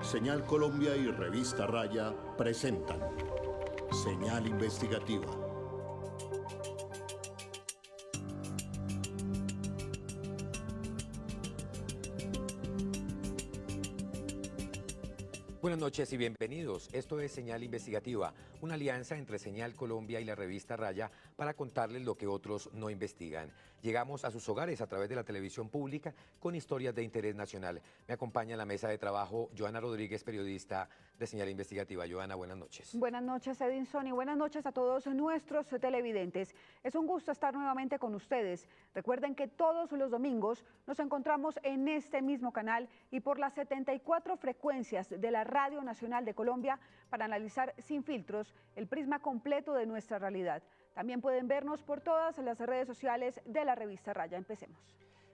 Señal Colombia y Revista Raya presentan Señal Investigativa. Buenas noches y bienvenidos. Esto es Señal Investigativa, una alianza entre Señal Colombia y la revista Raya para contarles lo que otros no investigan. Llegamos a sus hogares a través de la televisión pública con historias de interés nacional. Me acompaña en la mesa de trabajo Joana Rodríguez, periodista de Señal Investigativa. Joana, buenas noches. Buenas noches, Edinson, y buenas noches a todos nuestros televidentes. Es un gusto estar nuevamente con ustedes. Recuerden que todos los domingos nos encontramos en este mismo canal y por las 74 frecuencias de la Radio Nacional de Colombia para analizar sin filtros el prisma completo de nuestra realidad. También pueden vernos por todas las redes sociales de la revista Raya. Empecemos.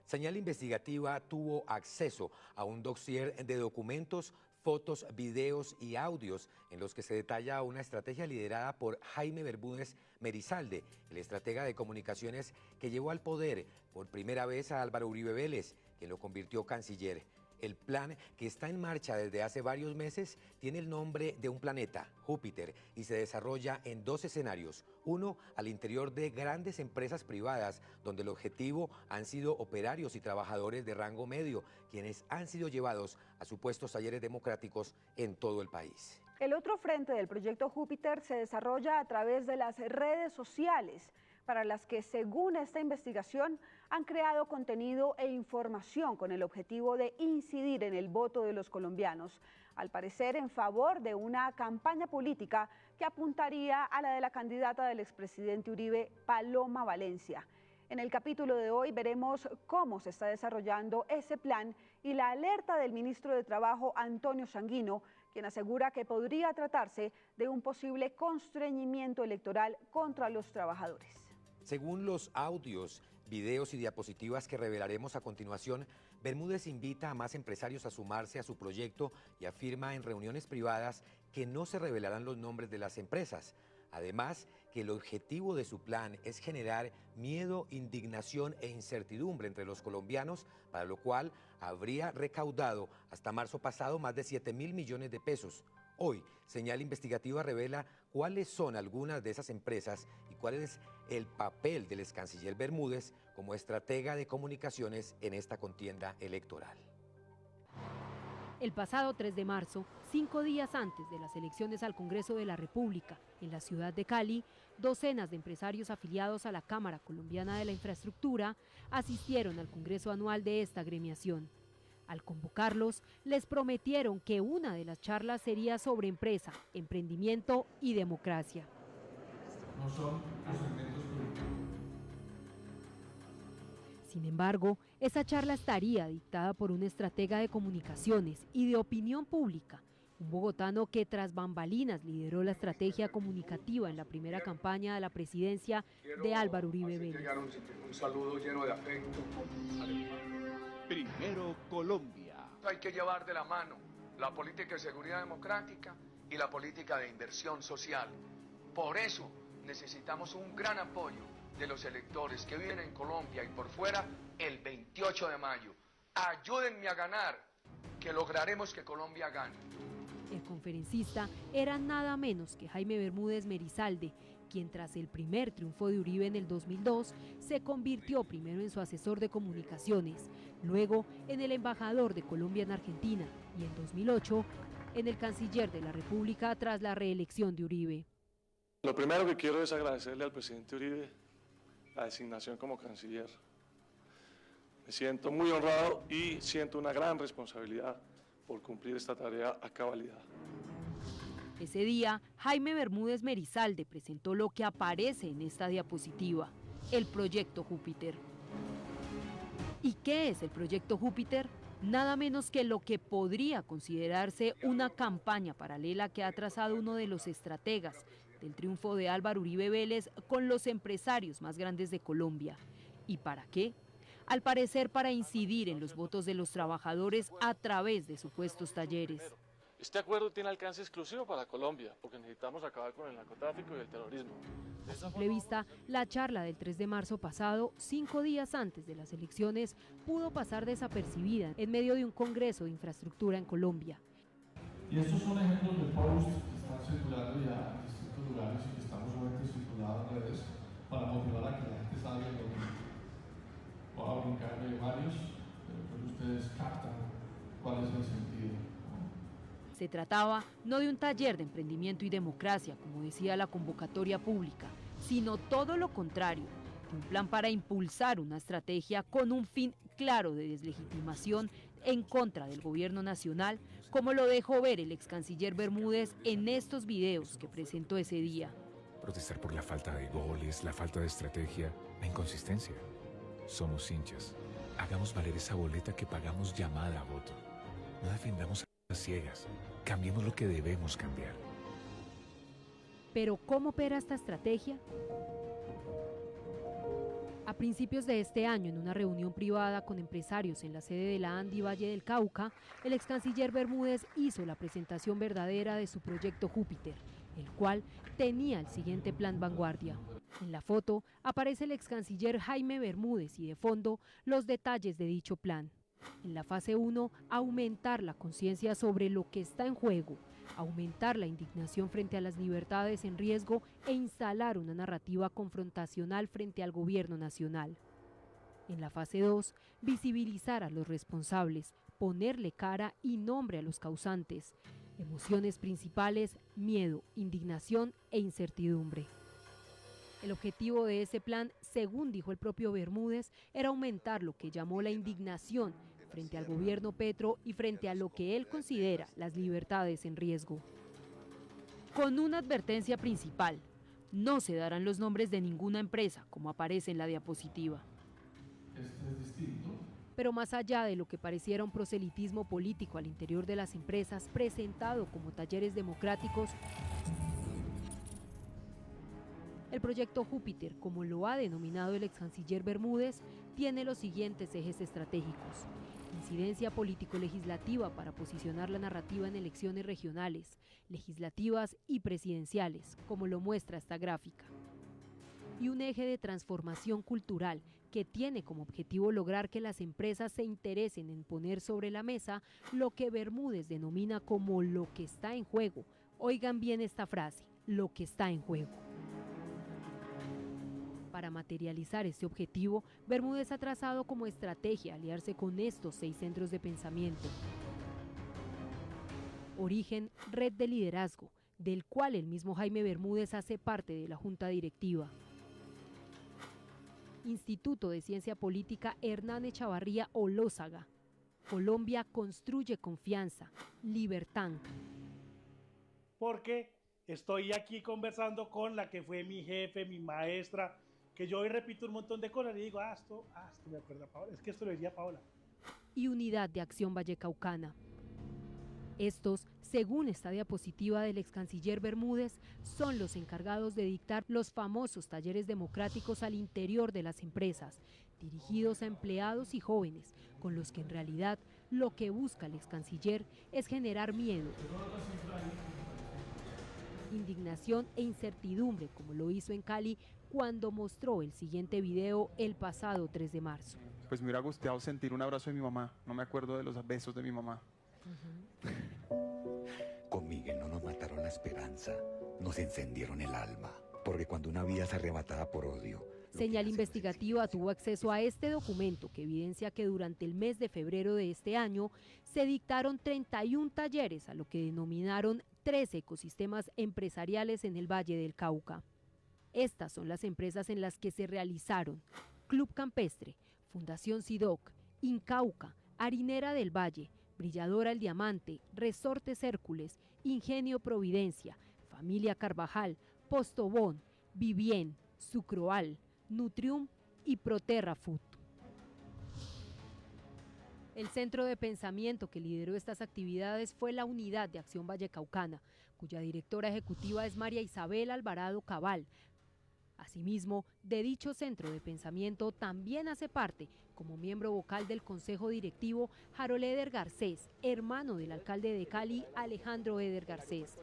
Señal Investigativa tuvo acceso a un dossier de documentos, fotos, videos y audios en los que se detalla una estrategia liderada por Jaime Bermúdez Merizalde, el estratega de comunicaciones que llevó al poder por primera vez a Álvaro Uribe Vélez, quien lo convirtió canciller. El plan, que está en marcha desde hace varios meses, tiene el nombre de un planeta, Júpiter, y se desarrolla en dos escenarios. Uno, al interior de grandes empresas privadas, donde el objetivo han sido operarios y trabajadores de rango medio, quienes han sido llevados a supuestos talleres democráticos en todo el país. El otro frente del proyecto Júpiter se desarrolla a través de las redes sociales, para las que, según esta investigación, han creado contenido e información con el objetivo de incidir en el voto de los colombianos, al parecer en favor de una campaña política que apuntaría a la de la candidata del expresidente Uribe, Paloma Valencia. En el capítulo de hoy veremos cómo se está desarrollando ese plan y la alerta del ministro de Trabajo, Antonio Sanguino, quien asegura que podría tratarse de un posible constreñimiento electoral contra los trabajadores. Según los audios, videos y diapositivas que revelaremos a continuación, Bermúdez invita a más empresarios a sumarse a su proyecto y afirma en reuniones privadas que no se revelarán los nombres de las empresas. Además, que el objetivo de su plan es generar miedo, indignación e incertidumbre entre los colombianos, para lo cual habría recaudado hasta marzo pasado más de 7.000 millones de pesos. Hoy, Señal Investigativa revela cuáles son algunas de esas empresas y cuál es el papel del excanciller Bermúdez como estratega de comunicaciones en esta contienda electoral. El pasado 3 de marzo, 5 días antes de las elecciones al Congreso de la República, en la ciudad de Cali, docenas de empresarios afiliados a la Cámara Colombiana de la Infraestructura asistieron al Congreso anual de esta agremiación. Al convocarlos, les prometieron que una de las charlas sería sobre empresa, emprendimiento y democracia. No son instrumentos políticos. Sin embargo, esa charla estaría dictada por un estratega de comunicaciones y de opinión pública, un bogotano que tras bambalinas lideró la estrategia comunicativa en la primera campaña de la presidencia de Álvaro Uribe Vélez. Un saludo lleno de afecto. Primero Colombia. Hay que llevar de la mano la política de seguridad democrática y la política de inversión social. Por eso necesitamos un gran apoyo de los electores que viven en Colombia y por fuera el 28 de mayo. Ayúdenme a ganar, que lograremos que Colombia gane. El conferencista era nada menos que Jaime Bermúdez Merizalde, quien tras el primer triunfo de Uribe en el 2002 se convirtió primero en su asesor de comunicaciones, luego en el embajador de Colombia en Argentina y en 2008 en el canciller de la República tras la reelección de Uribe. Lo primero que quiero es agradecerle al presidente Uribe la designación como canciller. Me siento muy honrado y siento una gran responsabilidad por cumplir esta tarea a cabalidad. Ese día, Jaime Bermúdez Merizalde presentó lo que aparece en esta diapositiva, el Proyecto Júpiter. ¿Y qué es el Proyecto Júpiter? Nada menos que lo que podría considerarse una campaña paralela que ha trazado uno de los estrategas del triunfo de Álvaro Uribe Vélez con los empresarios más grandes de Colombia. ¿Y para qué? Al parecer para incidir en los votos de los trabajadores a través de supuestos talleres. Este acuerdo tiene alcance exclusivo para Colombia, porque necesitamos acabar con el narcotráfico y el terrorismo. A simple vista, la charla del 3 de marzo pasado, 5 días antes de las elecciones, pudo pasar desapercibida en medio de un congreso de infraestructura en Colombia. Y estos son ejemplos de posts que están circulando ya en distintos lugares y que estamos obviamente circulando en redes para motivar a que la gente salga y lo voy a brincar de varios, pero pues ustedes captan cuál es el sentido, ¿no? Se trataba no de un taller de emprendimiento y democracia, como decía la convocatoria pública, sino todo lo contrario, un plan para impulsar una estrategia con un fin claro de deslegitimación en contra del gobierno nacional, como lo dejó ver el ex canciller Bermúdez en estos videos que presentó ese día. Protestar por la falta de goles, la falta de estrategia, la inconsistencia. Somos hinchas. Hagamos valer esa boleta que pagamos llamada a voto. No defendamos a las ciegas. Cambiemos lo que debemos cambiar. Pero ¿cómo opera esta estrategia? A principios de este año, en una reunión privada con empresarios en la sede de la ANDI Valle del Cauca, el ex canciller Bermúdez hizo la presentación verdadera de su proyecto Júpiter, el cual tenía el siguiente plan vanguardia. En la foto aparece el ex canciller Jaime Bermúdez y de fondo los detalles de dicho plan. En la fase 1, aumentar la conciencia sobre lo que está en juego, aumentar la indignación frente a las libertades en riesgo e instalar una narrativa confrontacional frente al gobierno nacional. En la fase 2, visibilizar a los responsables, ponerle cara y nombre a los causantes. Emociones principales: miedo, indignación e incertidumbre. El objetivo de ese plan, según dijo el propio Bermúdez, era aumentar lo que llamó la indignación frente al gobierno Petro y frente a lo que él considera las libertades en riesgo. Con una advertencia principal: no se darán los nombres de ninguna empresa, como aparece en la diapositiva. Este es distinto. Pero más allá de lo que pareciera un proselitismo político al interior de las empresas, presentado como talleres democráticos, el proyecto Júpiter, como lo ha denominado el ex canciller Bermúdez, tiene los siguientes ejes estratégicos: incidencia político-legislativa para posicionar la narrativa en elecciones regionales, legislativas y presidenciales, como lo muestra esta gráfica. Y un eje de transformación cultural que tiene como objetivo lograr que las empresas se interesen en poner sobre la mesa lo que Bermúdez denomina como lo que está en juego. Oigan bien esta frase: lo que está en juego. Para materializar este objetivo, Bermúdez ha trazado como estrategia aliarse con estos 6 centros de pensamiento. Origen, red de liderazgo, del cual el mismo Jaime Bermúdez hace parte de la junta directiva. Instituto de Ciencia Política Hernán Echavarría Olózaga. Colombia construye confianza. Libertán. Porque estoy aquí conversando con la que fue mi jefe, mi maestra, que yo hoy repito un montón de cosas y digo, esto me acuerda Paola, es que esto lo decía Paola. Y Unidad de Acción Vallecaucana. Estos, según esta diapositiva del ex canciller Bermúdez, son los encargados de dictar los famosos talleres democráticos al interior de las empresas, dirigidos a empleados y jóvenes, con los que en realidad lo que busca el ex canciller es generar miedo, indignación e incertidumbre, como lo hizo en Cali cuando mostró el siguiente video el pasado 3 de marzo. Pues me hubiera gustado sentir un abrazo de mi mamá, no me acuerdo de los besos de mi mamá. Con Miguel no nos mataron la esperanza, nos encendieron el alma, porque cuando una vida es arrebatada por odio... Señal Investigativa tuvo acceso a este documento que evidencia que durante el mes de febrero de este año se dictaron 31 talleres a lo que denominaron 13 ecosistemas empresariales en el Valle del Cauca. Estas son las empresas en las que se realizaron: Club Campestre, Fundación Sidoc, Incauca, Harinera del Valle, Brilladora El Diamante, Resortes Hércules, Ingenio Providencia, Familia Carvajal, Postobón, Vivien, Sucroal, Nutrium y Proterra Food. El centro de pensamiento que lideró estas actividades fue la Unidad de Acción Vallecaucana, cuya directora ejecutiva es María Isabel Alvarado Cabal. Asimismo, de dicho centro de pensamiento también hace parte, como miembro vocal del Consejo Directivo, Harold Eder Garcés, hermano del alcalde de Cali, Alejandro Eder Garcés.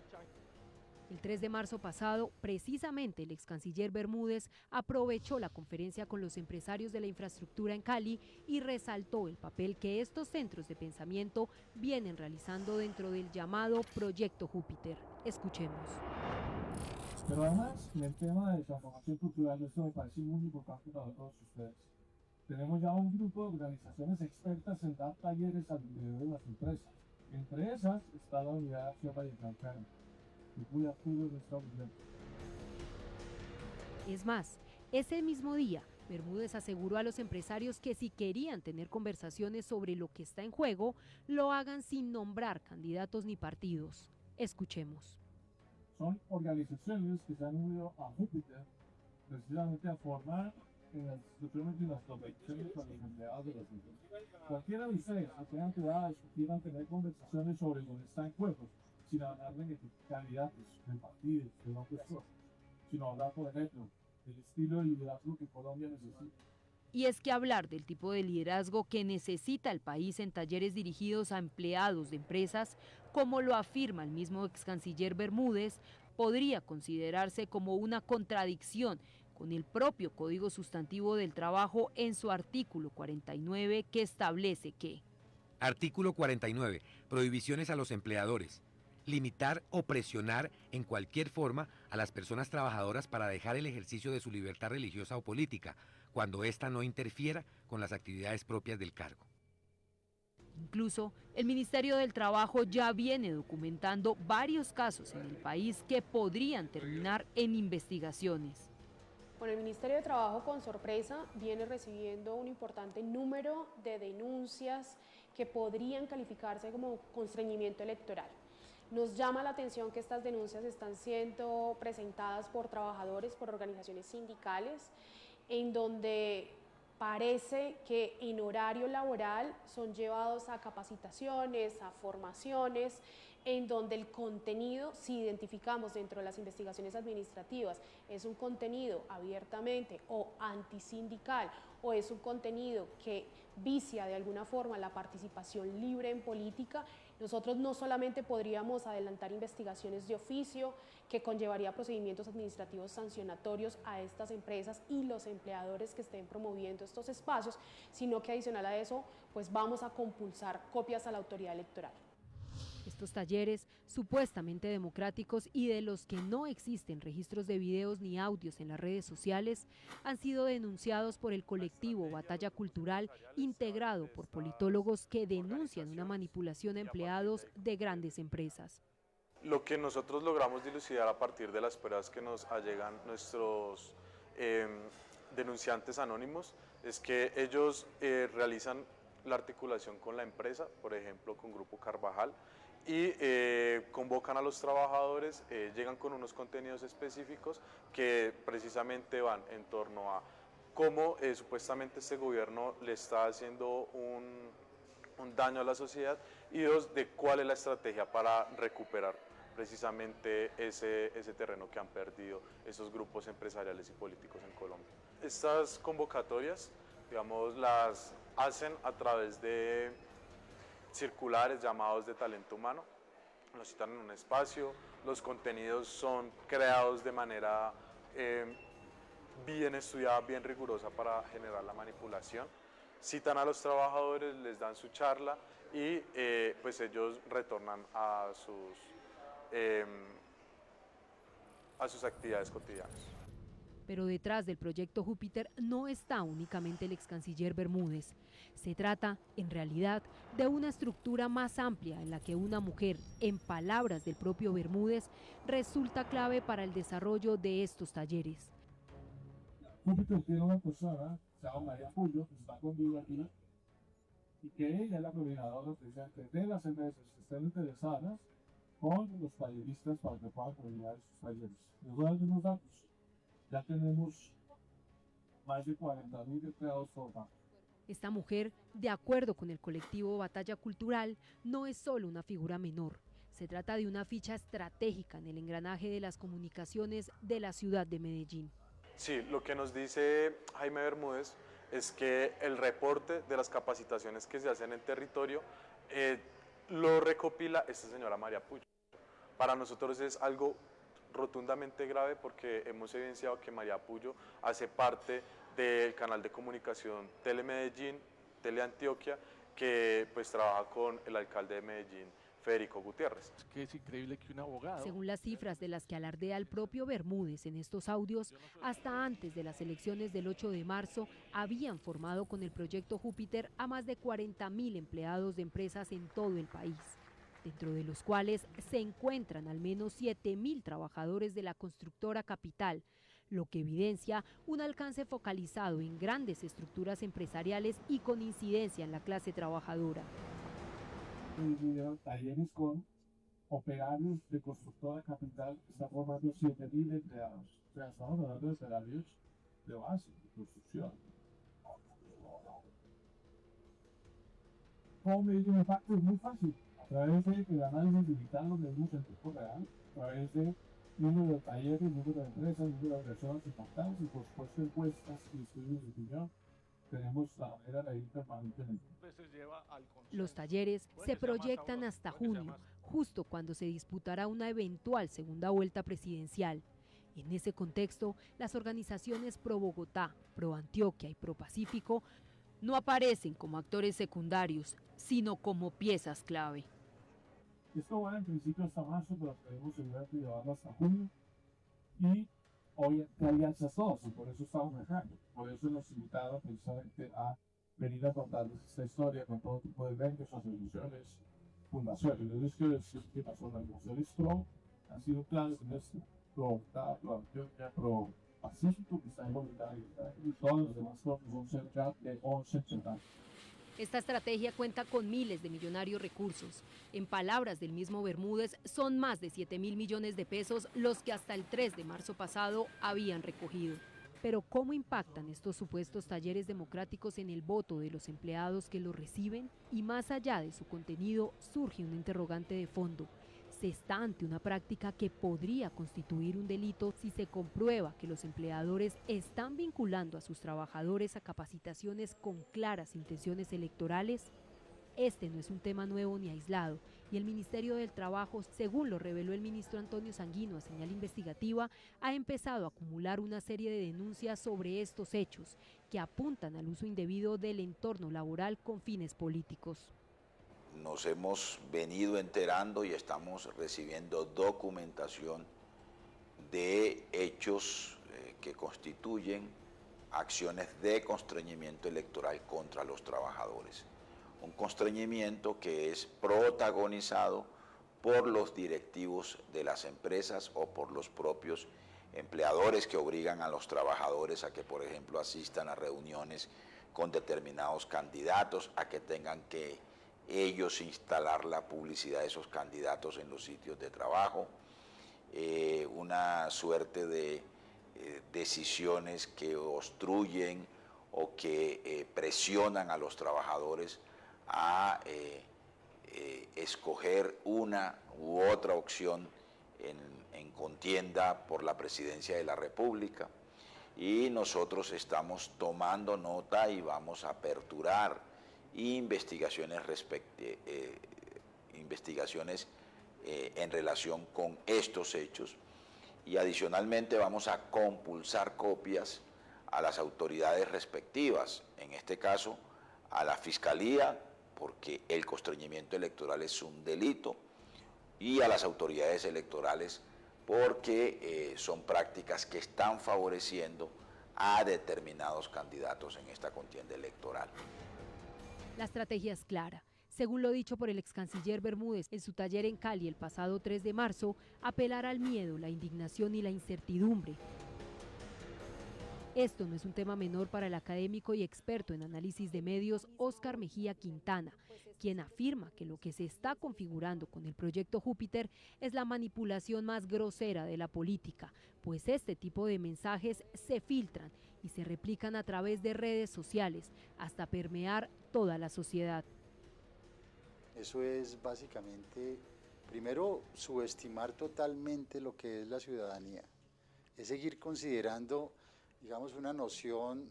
El 3 de marzo pasado, precisamente el ex canciller Bermúdez aprovechó la conferencia con los empresarios de la infraestructura en Cali y resaltó el papel que estos centros de pensamiento vienen realizando dentro del llamado Proyecto Júpiter. Escuchemos. Pero además, en el tema de transformación cultural, esto me parece muy importante para todos ustedes. Tenemos ya un grupo de organizaciones expertas en dar talleres al interior de las empresas. Entre esas está la Unidad de Acción Vallecano, que muy activo en nuestra unidad. Es más, ese mismo día, Bermúdez aseguró a los empresarios que si querían tener conversaciones sobre lo que está en juego, lo hagan sin nombrar candidatos ni partidos. Escuchemos. Son organizaciones que se han unido a Júpiter precisamente a formar en las instituciones y las convenciones con los empleados de las empresas. Cualquiera de ustedes que tengan ciudades que quieran tener conversaciones sobre lo que está en juego, sin hablar de candidatos, de partidos, de no puestos, sino hablar, por ejemplo, del estilo de liderazgo que Colombia necesita. Y es que hablar del tipo de liderazgo que necesita el país en talleres dirigidos a empleados de empresas, como lo afirma el mismo ex canciller Bermúdez, podría considerarse como una contradicción con el propio Código Sustantivo del Trabajo en su artículo 49, que establece que... Artículo 49. Prohibiciones a los empleadores. Limitar o presionar en cualquier forma a las personas trabajadoras para dejar el ejercicio de su libertad religiosa o política, cuando ésta no interfiera con las actividades propias del cargo. Incluso, el Ministerio del Trabajo ya viene documentando varios casos en el país que podrían terminar en investigaciones. Bueno, el Ministerio de Trabajo, con sorpresa, viene recibiendo un importante número de denuncias que podrían calificarse como constreñimiento electoral. Nos llama la atención que estas denuncias están siendo presentadas por trabajadores, por organizaciones sindicales, en donde parece que en horario laboral son llevados a capacitaciones, a formaciones, en donde el contenido, si identificamos dentro de las investigaciones administrativas, es un contenido abiertamente o antisindical o es un contenido que vicia de alguna forma la participación libre en política, nosotros no solamente podríamos adelantar investigaciones de oficio que conllevaría procedimientos administrativos sancionatorios a estas empresas y los empleadores que estén promoviendo estos espacios, sino que adicional a eso, pues vamos a compulsar copias a la autoridad electoral. Estos talleres, supuestamente democráticos y de los que no existen registros de videos ni audios en las redes sociales, han sido denunciados por el colectivo Batalla Cultural, integrado por politólogos que denuncian una manipulación a empleados de grandes empresas. Lo que nosotros logramos dilucidar a partir de las pruebas que nos allegan nuestros denunciantes anónimos es que ellos realizan la articulación con la empresa, por ejemplo con Grupo Carvajal, y convocan a los trabajadores, llegan con unos contenidos específicos que precisamente van en torno a cómo supuestamente este gobierno le está haciendo un daño a la sociedad y dos, de cuál es la estrategia para recuperar precisamente ese terreno que han perdido esos grupos empresariales y políticos en Colombia. Estas convocatorias, digamos, las hacen a través de circulares llamados de talento humano, nos citan en un espacio, los contenidos son creados de manera bien estudiada, bien rigurosa para generar la manipulación, citan a los trabajadores, les dan su charla y pues ellos retornan a sus actividades cotidianas. Pero detrás del proyecto Júpiter no está únicamente el ex canciller Bermúdez. Se trata, en realidad, de una estructura más amplia en la que una mujer, en palabras del propio Bermúdez, resulta clave para el desarrollo de estos talleres. Júpiter tiene una persona, se llama María Puyo, que está conmigo aquí, y que ella es la coordinadora precisamente de las empresas que estén interesadas con los talleristas para que puedan coordinar sus talleres. Les doy algunos datos. Ya tenemos más de 40.000 empleados formados. Esta mujer, de acuerdo con el colectivo Batalla Cultural, no es solo una figura menor. Se trata de una ficha estratégica en el engranaje de las comunicaciones de la ciudad de Medellín. Sí, lo que nos dice Jaime Bermúdez es que el reporte de las capacitaciones que se hacen en territorio lo recopila esta señora María Puyo. Para nosotros es algo rotundamente grave porque hemos evidenciado que María Puyo hace parte del canal de comunicación Telemedellín, Teleantioquia, que pues trabaja con el alcalde de Medellín, Federico Gutiérrez. Es que es increíble que un abogado... Según las cifras de las que alardea el propio Bermúdez en estos audios, hasta antes de las elecciones del 8 de marzo habían formado con el proyecto Júpiter a más de 40.000 empleados de empresas en todo el país, dentro de los cuales se encuentran al menos 7.000 trabajadores de la constructora Capital, lo que evidencia un alcance focalizado en grandes estructuras empresariales y con incidencia en la clase trabajadora. Talleres con operarios de constructora Capital que están formando 7.000 empleados. O sea, estamos hablando de salarios de base, de construcción. ¿Cómo medir un impacto? Es muy fácil. A través del análisis digital lo medimos en tiempo real, a través de número de talleres, número de empresas, número de personas impactadas y por supuesto encuestas y estudios de opinión. Tenemos la manera de ir permanentemente. Los talleres se proyectan hasta junio, justo cuando se disputará una eventual segunda vuelta presidencial. En ese contexto, las organizaciones Pro Bogotá, Pro Antioquia y Pro Pacífico no aparecen como actores secundarios, sino como piezas clave. Esto va en principio hasta marzo, pero queremos seguramente llevarlo hasta junio. Y hoy hay alianzas todos, y por eso estamos acá. Por eso nos invitaron precisamente a venir a contarles esta historia con todo tipo de eventos, asociaciones, fundaciones. Yo les quiero decir que las organizaciones PRO han sido claves en esto. Pro Bogotá, Pro Antioquia, Pro Pacífico, que está involucrado, y todos los demás PRO, que son cerca de 11 centavos. Esta estrategia cuenta con miles de millonarios recursos. En palabras del mismo Bermúdez, son más de 7.000 millones de pesos los que hasta el 3 de marzo pasado habían recogido. Pero ¿cómo impactan estos supuestos talleres democráticos en el voto de los empleados que los reciben? Y más allá de su contenido, surge un interrogante de fondo. ¿Se está ante una práctica que podría constituir un delito si se comprueba que los empleadores están vinculando a sus trabajadores a capacitaciones con claras intenciones electorales? Este no es un tema nuevo ni aislado, y el Ministerio del Trabajo, según lo reveló el ministro Antonio Sanguino a Señal Investigativa, ha empezado a acumular una serie de denuncias sobre estos hechos que apuntan al uso indebido del entorno laboral con fines políticos. Nos hemos venido enterando y estamos recibiendo documentación de hechos que constituyen acciones de constreñimiento electoral contra los trabajadores. Un constreñimiento que es protagonizado por los directivos de las empresas o por los propios empleadores que obligan a los trabajadores a que, por ejemplo, asistan a reuniones con determinados candidatos, a que tengan que ellos instalar la publicidad de esos candidatos en los sitios de trabajo, una suerte de decisiones que obstruyen o que presionan a los trabajadores a escoger una u otra opción en contienda por la presidencia de la República. Y nosotros estamos tomando nota y vamos a aperturar investigaciones en relación con estos hechos, y adicionalmente vamos a compulsar copias a las autoridades respectivas, en este caso a la Fiscalía, porque el constreñimiento electoral es un delito, y a las autoridades electorales porque son prácticas que están favoreciendo a determinados candidatos en esta contienda electoral. La estrategia es clara. Según lo dicho por el ex canciller Bermúdez en su taller en Cali el pasado 3 de marzo, apelar al miedo, la indignación y la incertidumbre. Esto no es un tema menor para el académico y experto en análisis de medios Óscar Mejía Quintana, quien afirma que lo que se está configurando con el proyecto Júpiter es la manipulación más grosera de la política, pues este tipo de mensajes se filtran y se replican a través de redes sociales hasta permear toda la sociedad. Eso es básicamente, primero, subestimar totalmente lo que es la ciudadanía, es seguir considerando, digamos, una noción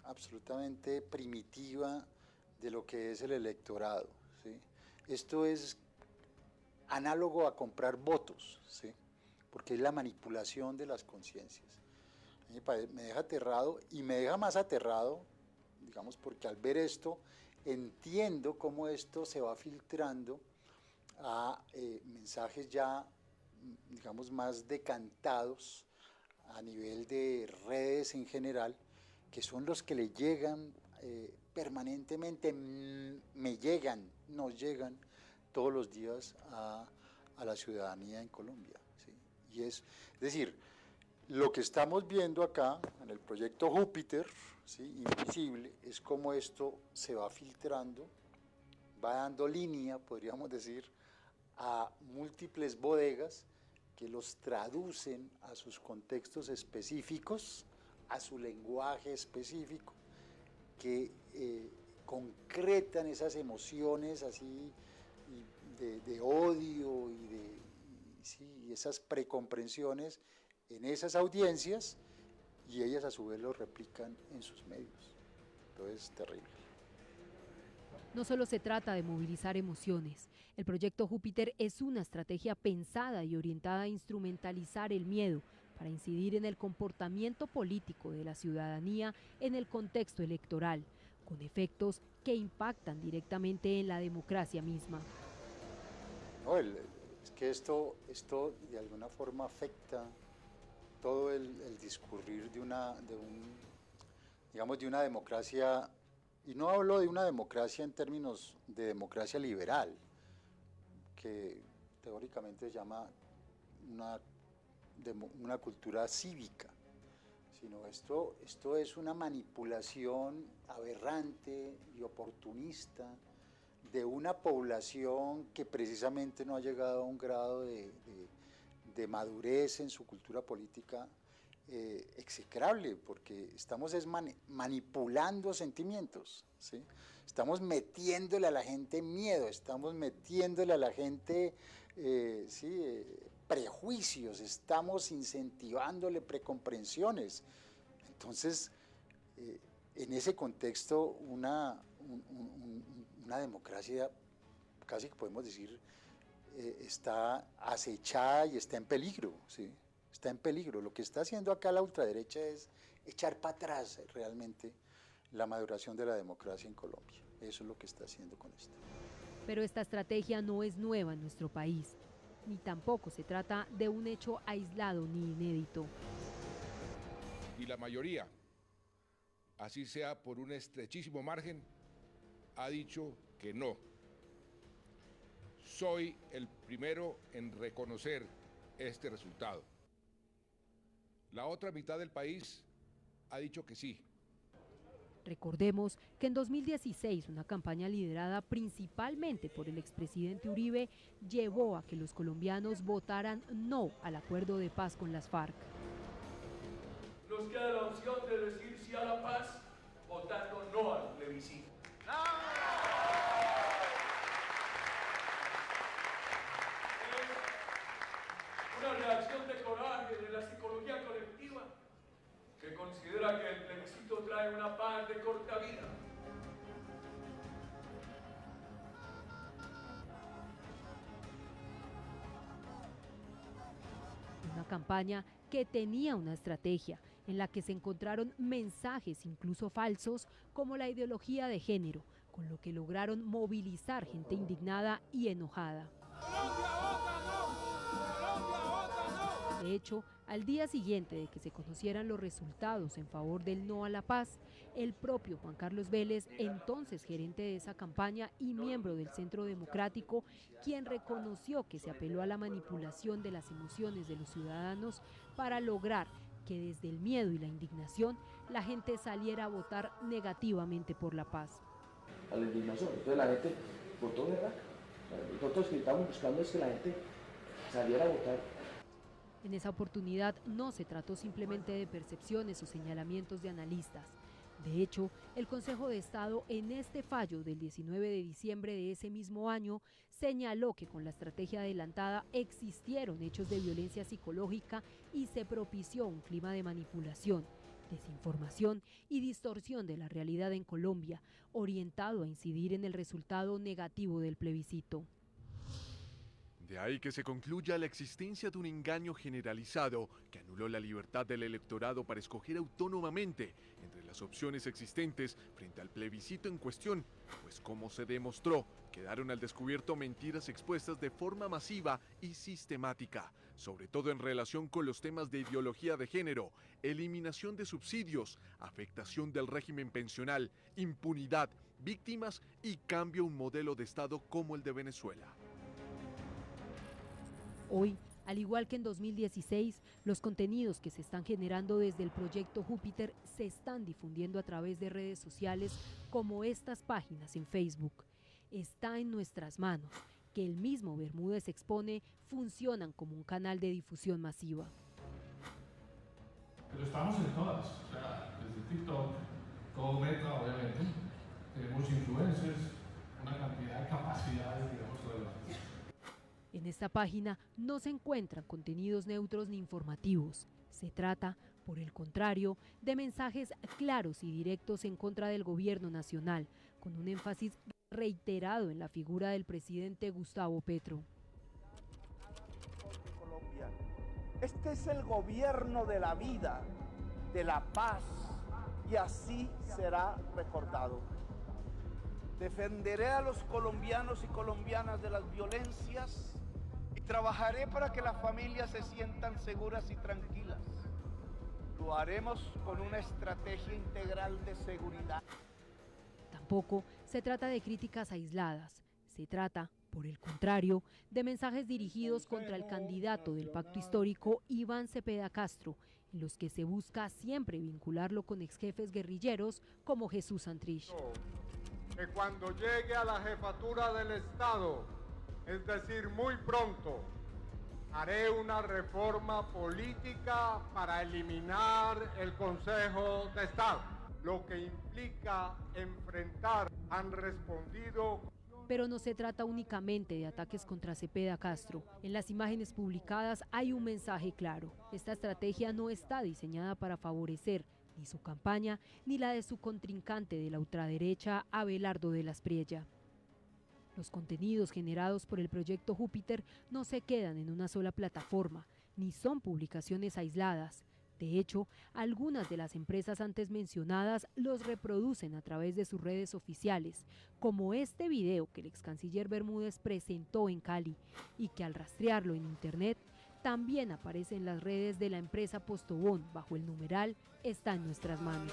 absolutamente primitiva de lo que es el electorado, ¿sí? Esto es análogo a comprar votos, ¿sí? porque es la manipulación de las conciencias. Me deja aterrado y me deja más aterrado, digamos, porque al ver esto entiendo cómo esto se va filtrando a mensajes ya, digamos, más decantados a nivel de redes en general, que son los que le llegan permanentemente, nos llegan todos los días a la ciudadanía en Colombia, ¿sí? Y es decir, lo que estamos viendo acá en el proyecto Júpiter, ¿sí?, invisible, es cómo esto se va filtrando, va dando línea, podríamos decir, a múltiples bodegas que los traducen a sus contextos específicos, a su lenguaje específico, que concretan esas emociones así de odio y esas precomprensiones en esas audiencias, y ellas a su vez lo replican en sus medios. Entonces es terrible. No solo se trata de movilizar emociones. El proyecto Júpiter es una estrategia pensada y orientada a instrumentalizar el miedo para incidir en el comportamiento político de la ciudadanía en el contexto electoral, con efectos que impactan directamente en la democracia misma. No, es que esto de alguna forma afecta todo el discurrir de una democracia, y no hablo de una democracia en términos de democracia liberal, que teóricamente se llama una cultura cívica, sino esto es una manipulación aberrante y oportunista de una población que precisamente no ha llegado a un grado de madurez en su cultura política execrable, porque estamos manipulando sentimientos, ¿sí? Estamos metiéndole a la gente miedo, estamos metiéndole a la gente prejuicios, estamos incentivándole precomprensiones. Entonces, en ese contexto, una democracia, casi que podemos decir, está acechada y está en peligro, ¿sí? Está en peligro. Lo que está haciendo acá la ultraderecha es echar para atrás realmente la maduración de la democracia en Colombia. Eso es lo que está haciendo con esto. Pero esta estrategia no es nueva en nuestro país, ni tampoco se trata de un hecho aislado ni inédito. Y la mayoría, así sea por un estrechísimo margen, ha dicho que no. Soy el primero en reconocer este resultado. La otra mitad del país ha dicho que sí. Recordemos que en 2016 una campaña liderada principalmente por el expresidente Uribe llevó a que los colombianos votaran no al acuerdo de paz con las FARC. Nos queda la opción de decir sí a la paz votando no al plebiscito. Es una reacción de coraje de la psicología colectiva que considera que el plebiscito trae una paz de corta vida. Una campaña que tenía una estrategia en la que se encontraron mensajes incluso falsos como la ideología de género, con lo que lograron movilizar gente indignada y enojada. De hecho, al día siguiente de que se conocieran los resultados en favor del no a la paz, el propio Juan Carlos Vélez, entonces gerente de esa campaña y miembro del Centro Democrático, quien reconoció que se apeló a la manipulación de las emociones de los ciudadanos para lograr que desde el miedo y la indignación la gente saliera a votar negativamente por la paz. A la indignación, entonces la gente votó de raca. Nosotros que estamos buscando es que la gente saliera a votar. En esa oportunidad no se trató simplemente de percepciones o señalamientos de analistas. De hecho, el Consejo de Estado en este fallo del 19 de diciembre de ese mismo año señaló que con la estrategia adelantada existieron hechos de violencia psicológica y se propició un clima de manipulación, desinformación y distorsión de la realidad en Colombia, orientado a incidir en el resultado negativo del plebiscito. De ahí que se concluya la existencia de un engaño generalizado que anuló la libertad del electorado para escoger autónomamente entre las opciones existentes frente al plebiscito en cuestión, pues como se demostró, quedaron al descubierto mentiras expuestas de forma masiva y sistemática, sobre todo en relación con los temas de ideología de género, eliminación de subsidios, afectación del régimen pensional, impunidad, víctimas y cambio a un modelo de Estado como el de Venezuela. Hoy, al igual que en 2016, los contenidos que se están generando desde el proyecto Júpiter se están difundiendo a través de redes sociales como estas páginas en Facebook. Está en nuestras manos, que el mismo Bermúdez expone, funcionan como un canal de difusión masiva. Pero estamos en todas, o sea, desde TikTok, todo Meta, obviamente, tenemos influencers, una cantidad de capacidades, digamos, relevantes. En esta página no se encuentran contenidos neutros ni informativos. Se trata, por el contrario, de mensajes claros y directos en contra del gobierno nacional, con un énfasis reiterado en la figura del presidente Gustavo Petro. Este es el gobierno de la vida, de la paz, y así será recordado. Defenderé a los colombianos y colombianas de las violencias y trabajaré para que las familias se sientan seguras y tranquilas. Lo haremos con una estrategia integral de seguridad. Tampoco se trata de críticas aisladas, se trata, por el contrario, de mensajes dirigidos contra el candidato del pacto histórico, Iván Cepeda Castro, en los que se busca siempre vincularlo con exjefes guerrilleros como Jesús Santrich. Que cuando llegue a la jefatura del Estado, es decir, muy pronto, haré una reforma política para eliminar el Consejo de Estado, lo que implica enfrentar, han respondido. Pero no se trata únicamente de ataques contra Cepeda Castro. En las imágenes publicadas hay un mensaje claro. Esta estrategia no está diseñada para favorecer ni su campaña ni la de su contrincante de la ultraderecha, Abelardo de la Espriella. Los contenidos generados por el proyecto Júpiter no se quedan en una sola plataforma, ni son publicaciones aisladas. De hecho, algunas de las empresas antes mencionadas los reproducen a través de sus redes oficiales, como este video que el ex canciller Bermúdez presentó en Cali y que al rastrearlo en internet también aparece en las redes de la empresa Postobón bajo el numeral "Está en nuestras manos".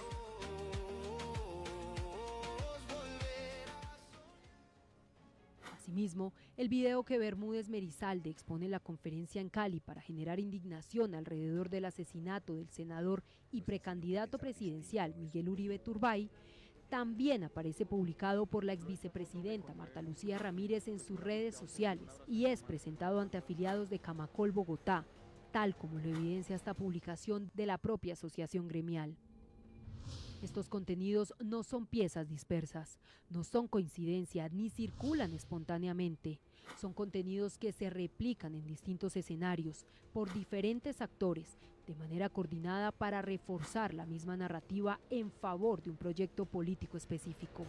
Asimismo, el video que Bermúdez Merizalde expone en la conferencia en Cali para generar indignación alrededor del asesinato del senador y precandidato presidencial Miguel Uribe Turbay también aparece publicado por la exvicepresidenta Marta Lucía Ramírez en sus redes sociales y es presentado ante afiliados de Camacol Bogotá, tal como lo evidencia esta publicación de la propia asociación gremial. Estos contenidos no son piezas dispersas, no son coincidencia ni circulan espontáneamente. Son contenidos que se replican en distintos escenarios por diferentes actores de manera coordinada para reforzar la misma narrativa en favor de un proyecto político específico.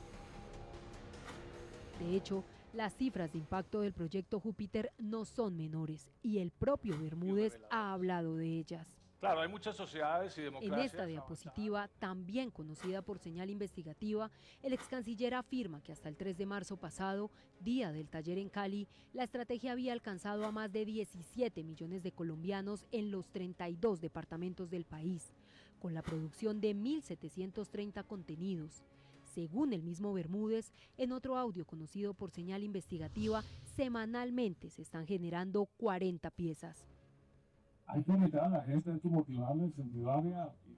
De hecho, las cifras de impacto del proyecto Júpiter no son menores y el propio Bermúdez ha hablado de ellas. Claro, hay muchas sociedades y democracias. En esta diapositiva, también conocida por Señal Investigativa, el ex canciller afirma que hasta el 3 de marzo pasado, día del taller en Cali, la estrategia había alcanzado a más de 17 millones de colombianos en los 32 departamentos del país, con la producción de 1.730 contenidos. Según el mismo Bermúdez, en otro audio conocido por Señal Investigativa, semanalmente se están generando 40 piezas. Hay que invitar a la gente, hay que motivarla, incentivarla a que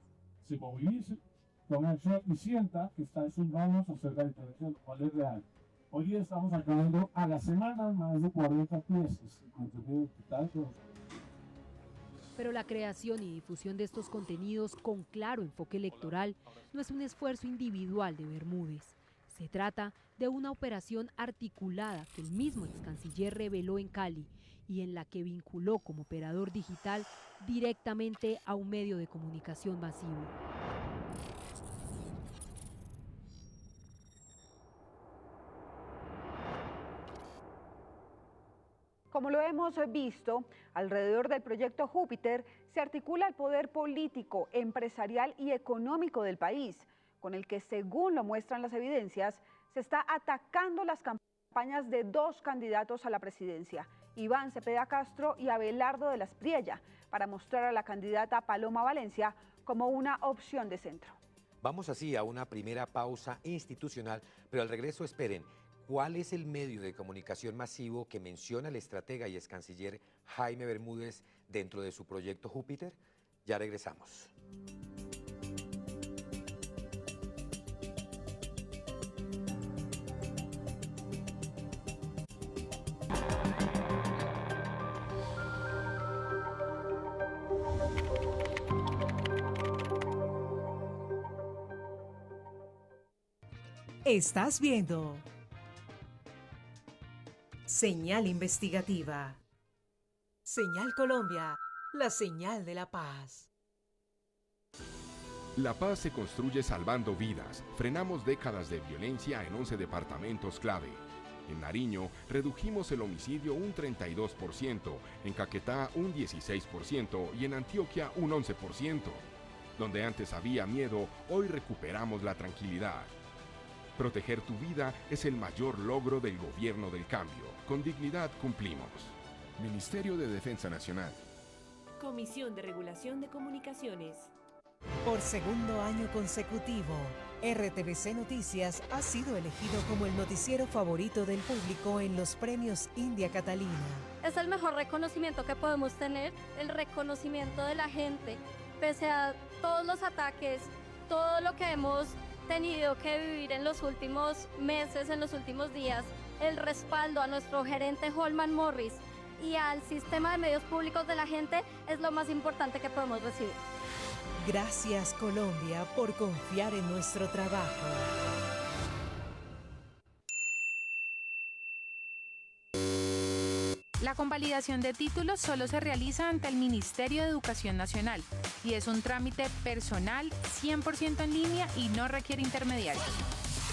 se movilice, tome acción y sienta que está en sus manos hacer la diferencia, lo cual es real. Hoy día estamos sacando a la semana más de 40 piezas de contenido digital. Pero la creación y difusión de estos contenidos con claro enfoque electoral no es un esfuerzo individual de Bermúdez. Se trata de una operación articulada que el mismo ex canciller reveló en Cali y en la que vinculó como operador digital directamente a un medio de comunicación masivo. Como lo hemos visto, alrededor del proyecto Júpiter se articula el poder político, empresarial y económico del país, con el que, según lo muestran las evidencias, se está atacando las campañas de dos candidatos a la presidencia, Iván Cepeda Castro y Abelardo de la Espriella, para mostrar a la candidata Paloma Valencia como una opción de centro. Vamos así a una primera pausa institucional, pero al regreso esperen, ¿cuál es el medio de comunicación masivo que menciona el estratega y excanciller Jaime Bermúdez dentro de su proyecto Júpiter? Ya regresamos. Estás viendo Señal Investigativa. Señal Colombia, la señal de la paz. La paz se construye salvando vidas. Frenamos décadas de violencia en 11 departamentos clave. En Nariño redujimos el homicidio un 32%, en Caquetá un 16% y en Antioquia un 11%. Donde antes había miedo, hoy recuperamos la tranquilidad. Proteger tu vida es el mayor logro del gobierno del cambio. Con dignidad cumplimos. Ministerio de Defensa Nacional. Comisión de Regulación de Comunicaciones. Por segundo año consecutivo, RTVC Noticias ha sido elegido como el noticiero favorito del público en los premios India Catalina. Es el mejor reconocimiento que podemos tener, el reconocimiento de la gente, pese a todos los ataques, todo lo que hemos tenido que vivir en los últimos meses, en los últimos días, el respaldo a nuestro gerente Holman Morris y al sistema de medios públicos de la gente es lo más importante que podemos recibir. Gracias, Colombia, por confiar en nuestro trabajo. La convalidación de títulos solo se realiza ante el Ministerio de Educación Nacional y es un trámite personal, 100% en línea y no requiere intermediarios.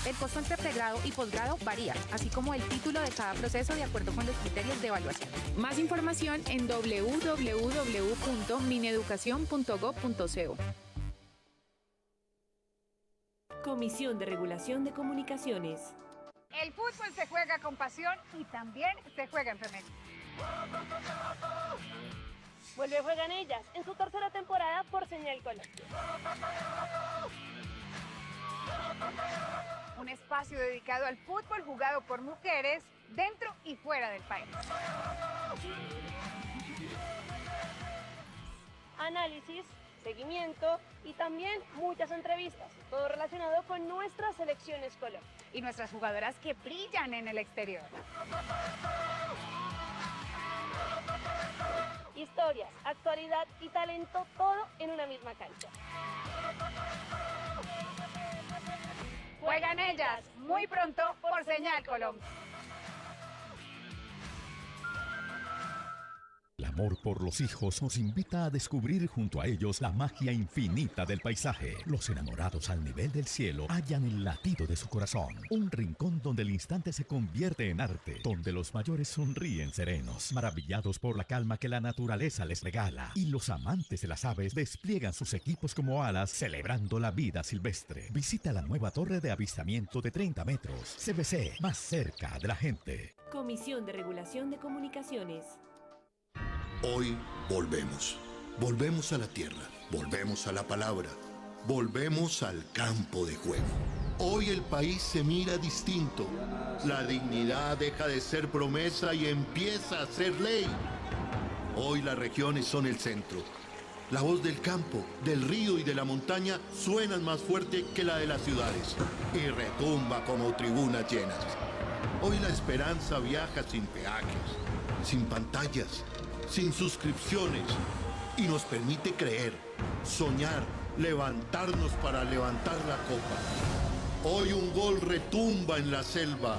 El costo entre pregrado y posgrado varía, así como el título de cada proceso de acuerdo con los criterios de evaluación. Más información en www.mineducacion.gov.co. Comisión de Regulación de Comunicaciones. El fútbol se juega con pasión y también se juega en femenino. Vuelve Juegan Ellas en su tercera temporada por Señal Colombia. Un espacio dedicado al fútbol jugado por mujeres dentro y fuera del país. Análisis, seguimiento y también muchas entrevistas, todo relacionado con nuestra selección Colombia. Y nuestras jugadoras que brillan en el exterior. Historias, actualidad y talento, todo en una misma cancha. Juegan Ellas, muy pronto por Señal Colombia. El amor por los hijos nos invita a descubrir junto a ellos la magia infinita del paisaje. Los enamorados al nivel del cielo hallan el latido de su corazón. Un rincón donde el instante se convierte en arte, donde los mayores sonríen serenos, maravillados por la calma que la naturaleza les regala. Y los amantes de las aves despliegan sus equipos como alas, celebrando la vida silvestre. Visita la nueva torre de avistamiento de 30 metros. CBC, más cerca de la gente. Comisión de Regulación de Comunicaciones. Hoy volvemos. Volvemos a la tierra. Volvemos a la palabra. Volvemos al campo de juego. Hoy el país se mira distinto. La dignidad deja de ser promesa y empieza a ser ley. Hoy las regiones son el centro. La voz del campo, del río y de la montaña suenan más fuerte que la de las ciudades y retumba como tribunas llenas. Hoy la esperanza viaja sin peajes, sin pantallas, sin suscripciones y nos permite creer, soñar, levantarnos para levantar la copa. Hoy un gol retumba en la selva,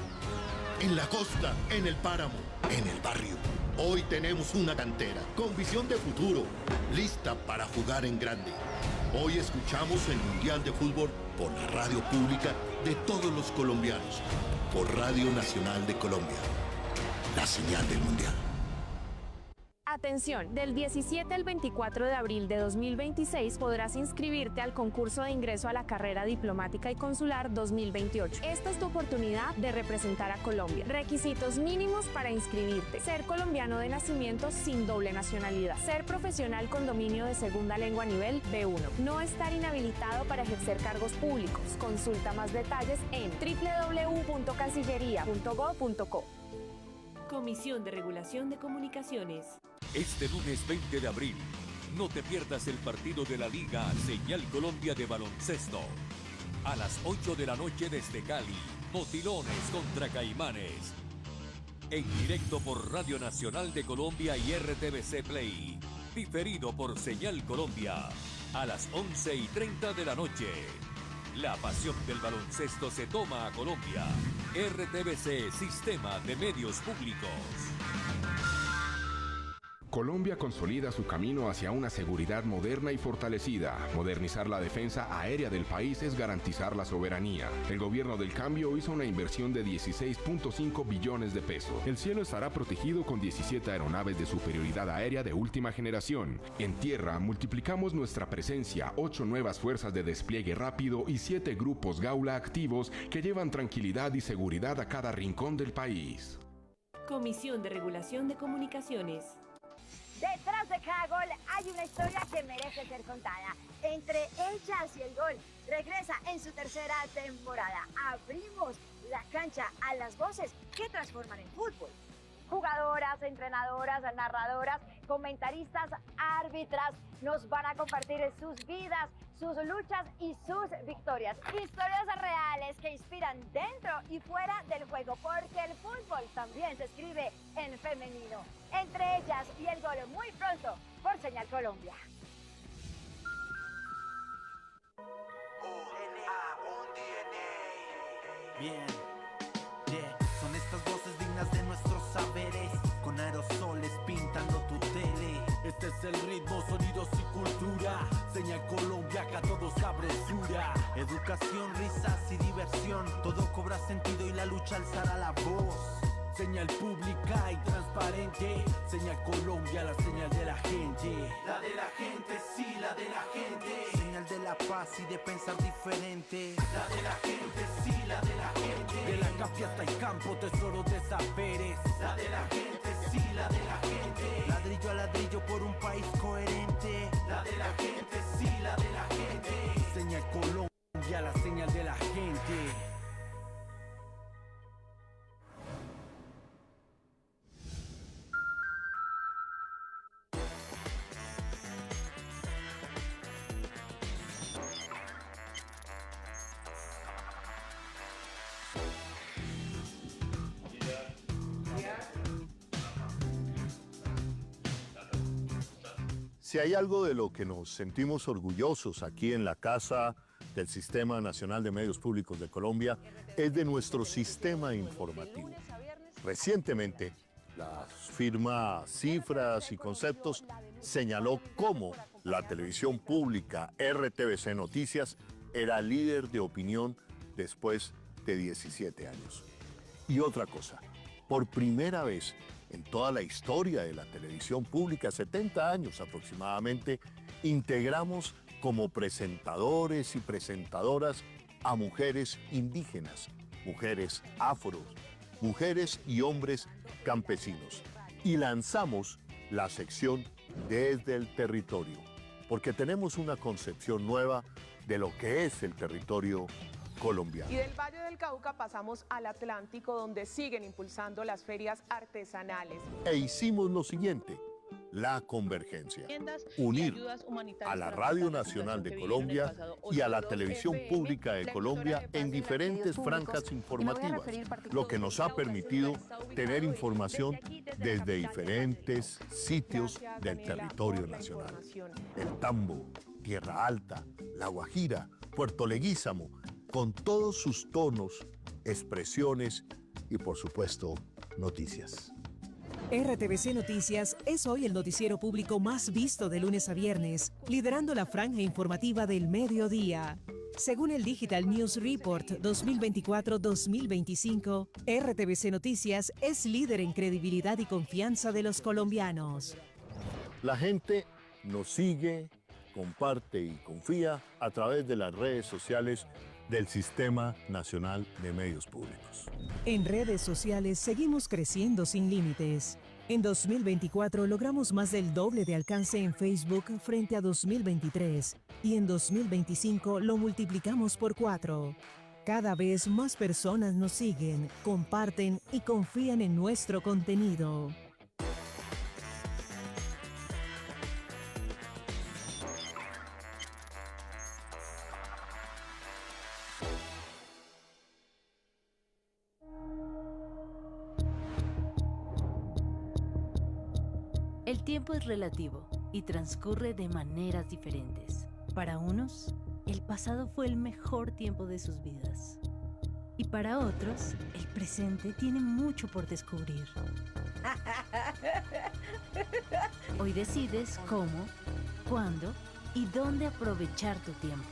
en la costa, en el páramo, en el barrio. Hoy tenemos una cantera con visión de futuro, lista para jugar en grande. Hoy escuchamos el Mundial de Fútbol por la radio pública de todos los colombianos, por Radio Nacional de Colombia, la señal del Mundial. Atención, del 17 al 24 de abril de 2026 podrás inscribirte al concurso de ingreso a la carrera diplomática y consular 2028. Esta es tu oportunidad de representar a Colombia. Requisitos mínimos para inscribirte: ser colombiano de nacimiento sin doble nacionalidad, ser profesional con dominio de segunda lengua nivel B1, no estar inhabilitado para ejercer cargos públicos. Consulta más detalles en www.cancillería.gov.co. Comisión de Regulación de Comunicaciones. Este lunes 20 de abril, no te pierdas el partido de la Liga Señal Colombia de baloncesto. A las 8 de la noche desde Cali, Motilones contra Caimanes. En directo por Radio Nacional de Colombia y RTVC Play. Diferido por Señal Colombia. A las 11:30 de la noche. La pasión del baloncesto se toma a Colombia. RTVC, Sistema de Medios Públicos. Colombia consolida su camino hacia una seguridad moderna y fortalecida. Modernizar la defensa aérea del país es garantizar la soberanía. El gobierno del cambio hizo una inversión de 16.5 billones de pesos. El cielo estará protegido con 17 aeronaves de superioridad aérea de última generación. En tierra, multiplicamos nuestra presencia, 8 nuevas fuerzas de despliegue rápido y 7 grupos Gaula activos que llevan tranquilidad y seguridad a cada rincón del país. Comisión de Regulación de Comunicaciones. Detrás de cada gol hay una historia que merece ser contada. Entre ellas y el gol regresa en su tercera temporada. Abrimos la cancha a las voces que transforman el fútbol. Jugadoras, entrenadoras, narradoras, comentaristas, árbitras nos van a compartir sus vidas, sus luchas y sus victorias. Historias reales que inspiran dentro y fuera del juego, porque el fútbol también se escribe en femenino. Entre ellas y el gol muy pronto por Señal Colombia. Bien, son estas voces dignas de nuestros saberes, con aerosoles pintando tu tele. Este es el ritmo, sonidos y cultura. Señal Colombia, acá todo se apresura. Educación, risas y diversión, todo cobra sentido y la lucha alzará la voz. Señal pública y transparente. Señal Colombia, la señal de la gente. La de la gente, sí, la de la gente. Señal de la paz y de pensar diferente. La de la gente, sí, la de la gente. De la capi hasta el campo, tesoro de saberes. La de la gente, sí, la de la gente. Ladrillo a ladrillo por un país coherente. La de la gente, sí, la de la gente. Señal Colombia, la señal de la gente. Si hay algo de lo que nos sentimos orgullosos aquí en la Casa del Sistema Nacional de Medios Públicos de Colombia, es de nuestro sistema informativo. Recientemente, la firma Cifras y Conceptos señaló cómo la televisión pública RTVC Noticias era líder de opinión después de 17 años. Y otra cosa, por primera vez en toda la historia de la televisión pública, 70 años aproximadamente, integramos como presentadores y presentadoras a mujeres indígenas, mujeres afros, mujeres y hombres campesinos. Y lanzamos la sección Desde el Territorio, porque tenemos una concepción nueva de lo que es el territorio colombiano. Y del Valle del Cauca pasamos al Atlántico, donde siguen impulsando las ferias artesanales. E hicimos lo siguiente, la convergencia, unir a la Radio Nacional de Colombia y a la Televisión Pública de Colombia en diferentes franjas informativas, lo que nos ha permitido tener información desde diferentes sitios del territorio nacional. El Tambo, Tierra Alta, La Guajira, Puerto Leguízamo, con todos sus tonos, expresiones y, por supuesto, noticias. RTVC Noticias es hoy el noticiero público más visto de lunes a viernes, liderando la franja informativa del mediodía. Según el Digital News Report 2024-2025, RTVC Noticias es líder en credibilidad y confianza de los colombianos. La gente nos sigue, comparte y confía a través de las redes sociales del Sistema Nacional de Medios Públicos. En redes sociales seguimos creciendo sin límites. En 2024 logramos más del doble de alcance en Facebook frente a 2023 y en 2025 lo multiplicamos por 4. Cada vez más personas nos siguen, comparten y confían en nuestro contenido. El tiempo es relativo y transcurre de maneras diferentes. Para unos, el pasado fue el mejor tiempo de sus vidas. Y para otros, el presente tiene mucho por descubrir. Hoy decides cómo, cuándo y dónde aprovechar tu tiempo.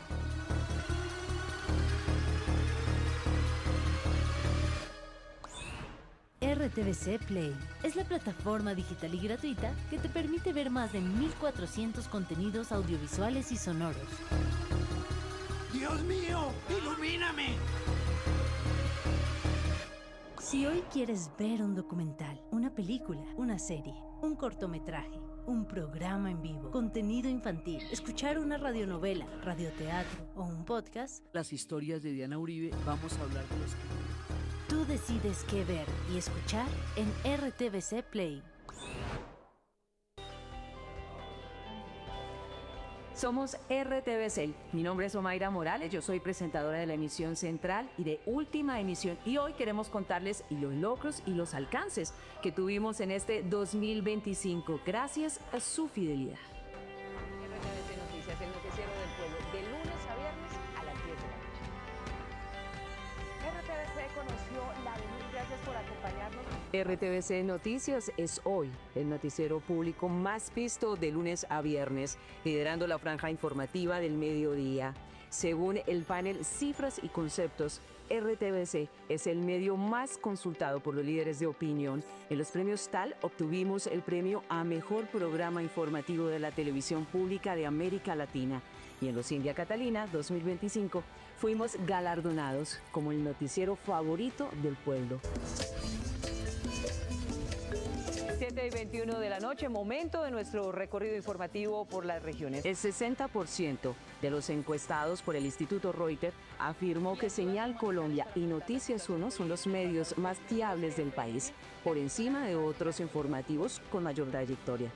RTVC Play es la plataforma digital y gratuita que te permite ver más de 1.400 contenidos audiovisuales y sonoros. ¡Dios mío! ¡Ilumíname! Si hoy quieres ver un documental, una película, una serie, un cortometraje, un programa en vivo, contenido infantil, escuchar una radionovela, radioteatro o un podcast, Las historias de Diana Uribe, vamos a hablar de los que... Tú decides qué ver y escuchar en RTVC Play. Somos RTVC. Mi nombre es Omaira Morales, yo soy presentadora de la emisión central y de Última Emisión. Y hoy queremos contarles los logros y los alcances que tuvimos en este 2025, gracias a su fidelidad. RTVC Noticias, el noticiero del pueblo, de lunes a viernes a las 10 de la noche. RTVC conoció la denuncia. Gracias por acompañarnos. RTVC Noticias es hoy el noticiero público más visto de lunes a viernes, liderando la franja informativa del mediodía. Según el panel Cifras y Conceptos, RTVC es el medio más consultado por los líderes de opinión. En los premios TAL obtuvimos el premio a Mejor Programa Informativo de la Televisión Pública de América Latina. Y en los India Catalina 2025 fuimos galardonados como el noticiero favorito del pueblo. 7:21 de la noche, momento de nuestro recorrido informativo por las regiones. El 60% de los encuestados por el Instituto Reuters afirmó que Señal Colombia y Noticias 1 son los medios más fiables del país, por encima de otros informativos con mayor trayectoria.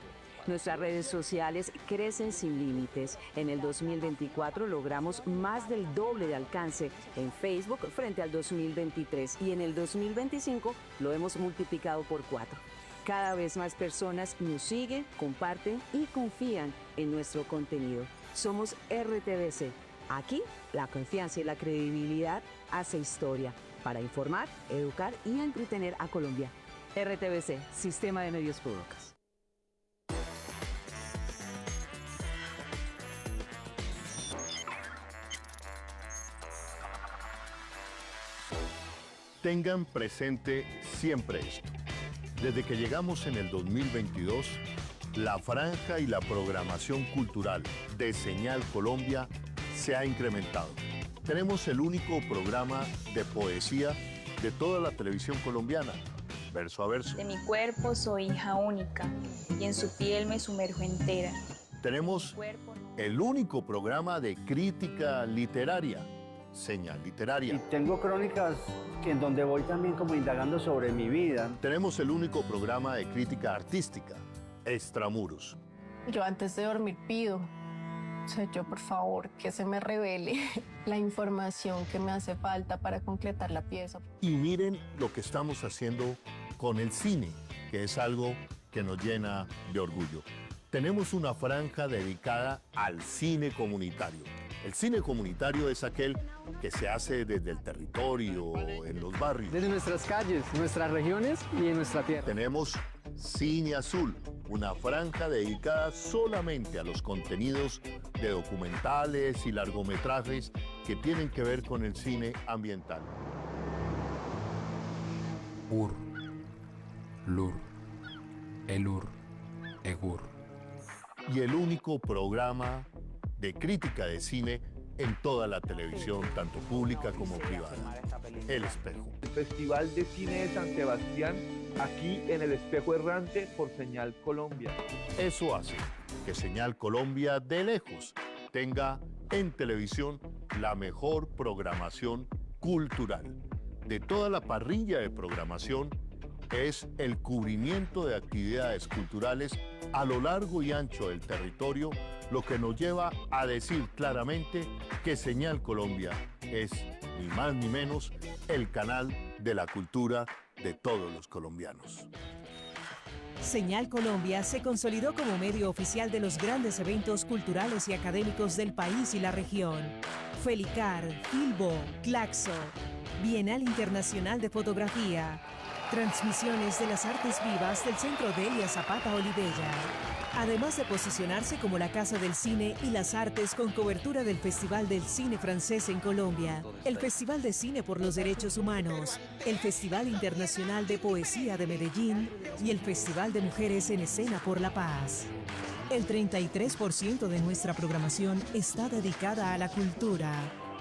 Nuestras redes sociales crecen sin límites. En el 2024 logramos más del doble de alcance en Facebook frente al 2023 y en el 2025 lo hemos multiplicado por 4. Cada vez más personas nos siguen, comparten y confían en nuestro contenido. Somos RTVC. Aquí la confianza y la credibilidad hace historia para informar, educar y entretener a Colombia. RTVC, Sistema de Medios Públicos. Tengan presente siempre esto. Desde que llegamos en el 2022, la franja y la programación cultural de Señal Colombia se ha incrementado. Tenemos el único programa de poesía de toda la televisión colombiana, verso a verso. De mi cuerpo soy hija única y en su piel me sumerjo entera. Tenemos el único programa de crítica literaria, Señal Literaria. Y tengo crónicas en donde voy también como indagando sobre mi vida. Tenemos el único programa de crítica artística, Extramuros. Yo antes de dormir pido, yo por favor, que se me revele la información que me hace falta para completar la pieza. Y miren lo que estamos haciendo con el cine, que es algo que nos llena de orgullo. Tenemos una franja dedicada al cine comunitario. El cine comunitario es aquel que se hace desde el territorio, en los barrios. Desde nuestras calles, nuestras regiones y en nuestra tierra. Tenemos Cine Azul, una franja dedicada solamente a los contenidos de documentales y largometrajes que tienen que ver con el cine ambiental. UR, LUR, ELUR, EGUR. y el único programa de crítica de cine en toda la televisión, tanto pública como privada. El Espejo. El Festival de Cine de San Sebastián, aquí en el Espejo Errante por Señal Colombia. Eso hace que Señal Colombia de lejos tenga en televisión la mejor programación cultural. De toda la parrilla de programación es el cubrimiento de actividades culturales a lo largo y ancho del territorio, lo que nos lleva a decir claramente que Señal Colombia es ni más ni menos el canal de la cultura de todos los colombianos. Señal Colombia se consolidó como medio oficial de los grandes eventos culturales y académicos del país y la región. Felicar, Filbo, Claxo, Bienal Internacional de Fotografía, transmisiones de las artes vivas del Centro Delia Zapata Olivella. Además de posicionarse como la Casa del Cine y las Artes con cobertura del Festival del Cine Francés en Colombia, el Festival de Cine por los Derechos Humanos, el Festival Internacional de Poesía de Medellín y el Festival de Mujeres en Escena por la Paz. El 33% de nuestra programación está dedicada a la cultura.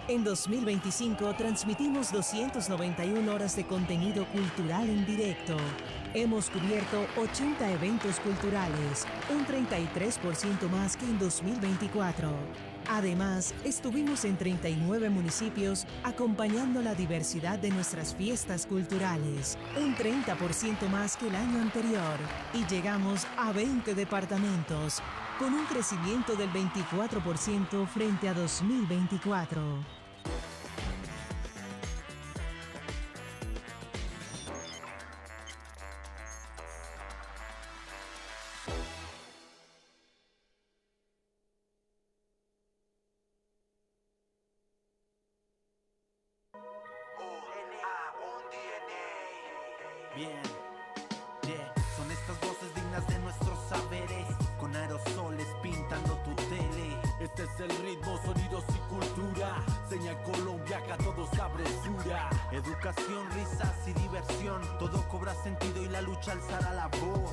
En 2025 transmitimos 291 horas de contenido cultural en directo. Hemos cubierto 80 eventos culturales, un 33% más que en 2024. Además, estuvimos en 39 municipios acompañando la diversidad de nuestras fiestas culturales, un 30% más que el año anterior, y llegamos a 20 departamentos, con un crecimiento del 24% frente a 2024. Bien, son estas voces dignas de nuestros saberes, con aerosoles pintando tu tele. Este es el ritmo, sonidos y cultura. Señal Colombia, acá todo sabrosura. Educación, risas y diversión, todo cobra sentido y la lucha alzará la voz.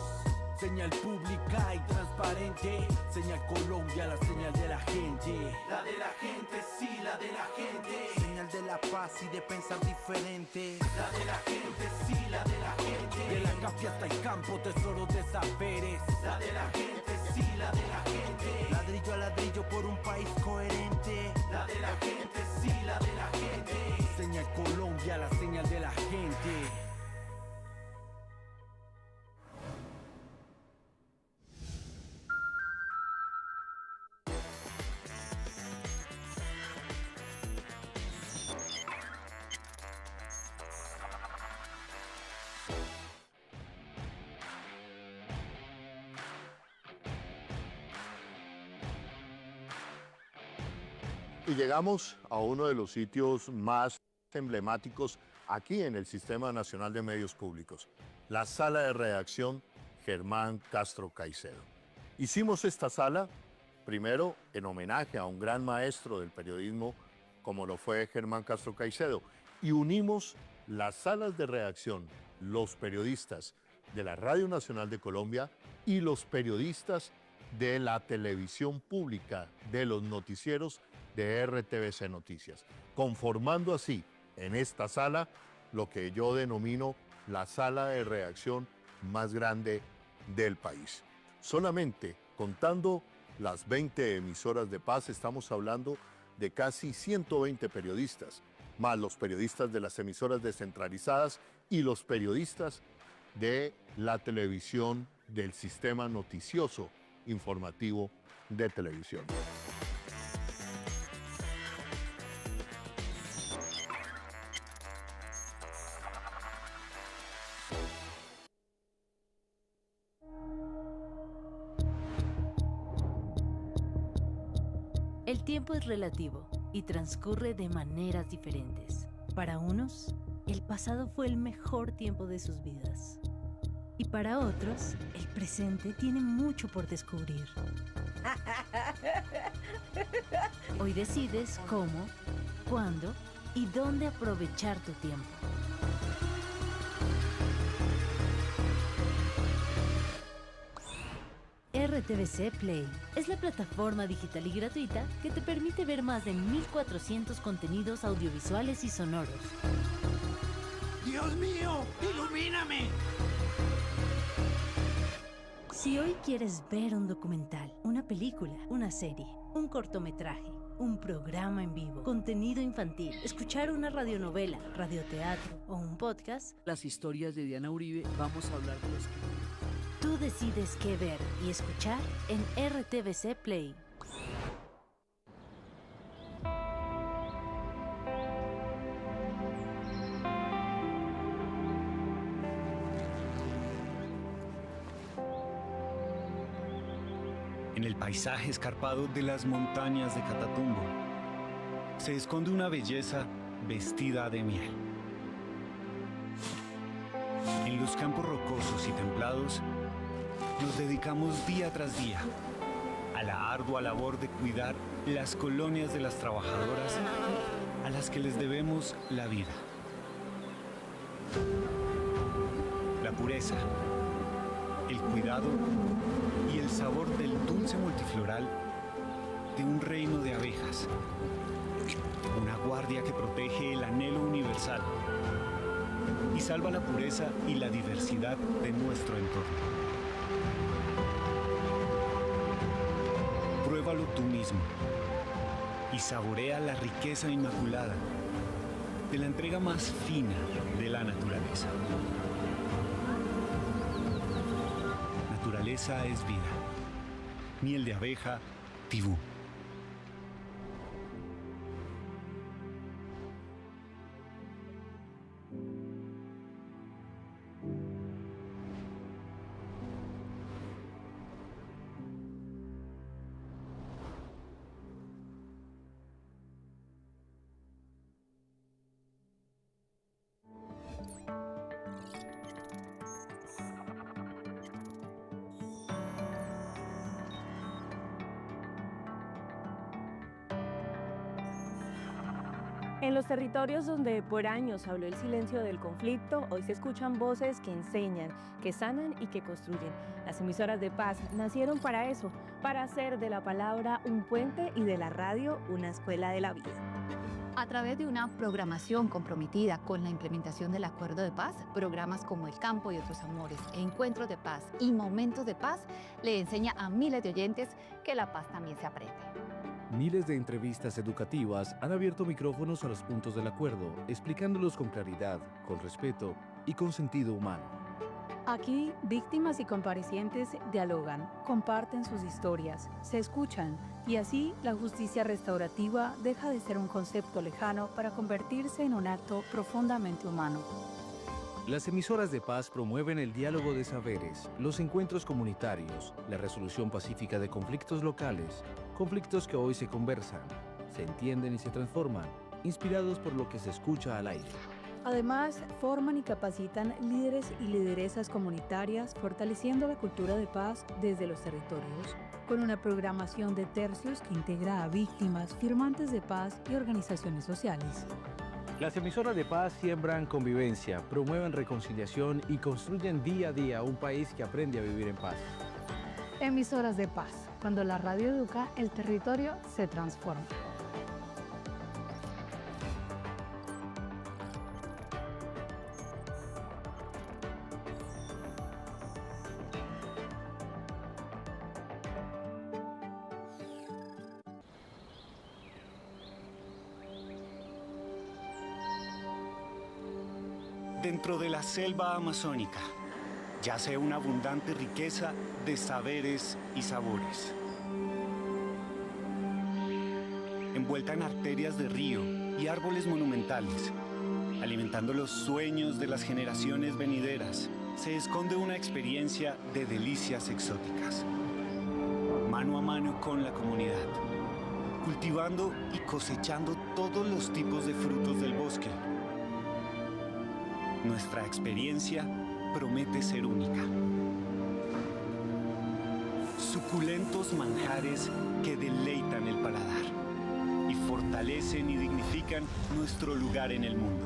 Señal pública y transparente. Señal Colombia, la señal de la gente. La de la gente, sí, la de la gente. Señal de la paz y de pensar diferente. La de la gente, sí, la de la gente. De la café hasta el campo, tesoros de saberes. La de la gente, sí, la de la gente. Ladrillo a ladrillo por un país coherente. La de la gente, sí, la de la gente. Señal Colombia, la señal de la gente. Y llegamos a uno de los sitios más emblemáticos aquí en el Sistema Nacional de Medios Públicos, la sala de redacción Germán Castro Caicedo. Hicimos esta sala, primero, en homenaje a un gran maestro del periodismo como lo fue Germán Castro Caicedo, y unimos las salas de redacción, los periodistas de la Radio Nacional de Colombia y los periodistas de la televisión pública, de los noticieros de RTVC Noticias, conformando así en esta sala lo que yo denomino la sala de redacción más grande del país. Solamente contando las 20 emisoras de paz estamos hablando de casi 120 periodistas, más los periodistas de las emisoras descentralizadas y los periodistas de la televisión del sistema noticioso informativo de televisión. El tiempo es relativo y transcurre de maneras diferentes. Para unos, el pasado fue el mejor tiempo de sus vidas. Y para otros, el presente tiene mucho por descubrir. Hoy decides cómo, cuándo y dónde aprovechar tu tiempo. RTVC Play es la plataforma digital y gratuita que te permite ver más de 1.400 contenidos audiovisuales y sonoros. ¡Dios mío! ¡Ilumíname! Si hoy quieres ver un documental, una película, una serie, un cortometraje, un programa en vivo, contenido infantil, escuchar una radionovela, radioteatro o un podcast, Las historias de Diana Uribe, vamos a hablar de los que... Tú decides qué ver y escuchar en RTVC Play. En el paisaje escarpado de las montañas de Catatumbo se esconde una belleza vestida de miel. En los campos rocosos y templados nos dedicamos día tras día a la ardua labor de cuidar las colonias de las trabajadoras a las que les debemos la vida. La pureza, el cuidado y el sabor del dulce multifloral de un reino de abejas. Una guardia que protege el anhelo universal y salva la pureza y la diversidad de nuestro entorno. Pruébalo tú mismo y saborea la riqueza inmaculada de la entrega más fina de la naturaleza. Naturaleza es vida. Miel de abeja, Tibú. En los territorios donde por años habló el silencio del conflicto, hoy se escuchan voces que enseñan, que sanan y que construyen. Las emisoras de paz nacieron para eso, para hacer de la palabra un puente y de la radio una escuela de la vida. A través de una programación comprometida con la implementación del Acuerdo de Paz, programas como El Campo y Otros Amores, Encuentros de Paz y Momentos de Paz le enseña a miles de oyentes que la paz también se aprende. Miles de entrevistas educativas han abierto micrófonos a los puntos del acuerdo, explicándolos con claridad, con respeto y con sentido humano. Aquí, víctimas y comparecientes dialogan, comparten sus historias, se escuchan y así la justicia restaurativa deja de ser un concepto lejano para convertirse en un acto profundamente humano. Las emisoras de paz promueven el diálogo de saberes, los encuentros comunitarios, la resolución pacífica de conflictos locales, conflictos que hoy se conversan, se entienden y se transforman, inspirados por lo que se escucha al aire. Además, forman y capacitan líderes y lideresas comunitarias, fortaleciendo la cultura de paz desde los territorios, con una programación de tercios que integra a víctimas, firmantes de paz y organizaciones sociales. Las emisoras de paz siembran convivencia, promueven reconciliación y construyen día a día un país que aprende a vivir en paz. Emisoras de paz. Cuando la radio educa, el territorio se transforma. Dentro de la selva amazónica yace una abundante riqueza de saberes y sabores. Envuelta en arterias de río y árboles monumentales, alimentando los sueños de las generaciones venideras, se esconde una experiencia de delicias exóticas. Mano a mano con la comunidad, cultivando y cosechando todos los tipos de frutos del bosque. Nuestra experiencia promete ser única. Suculentos manjares que deleitan el paladar y fortalecen y dignifican nuestro lugar en el mundo.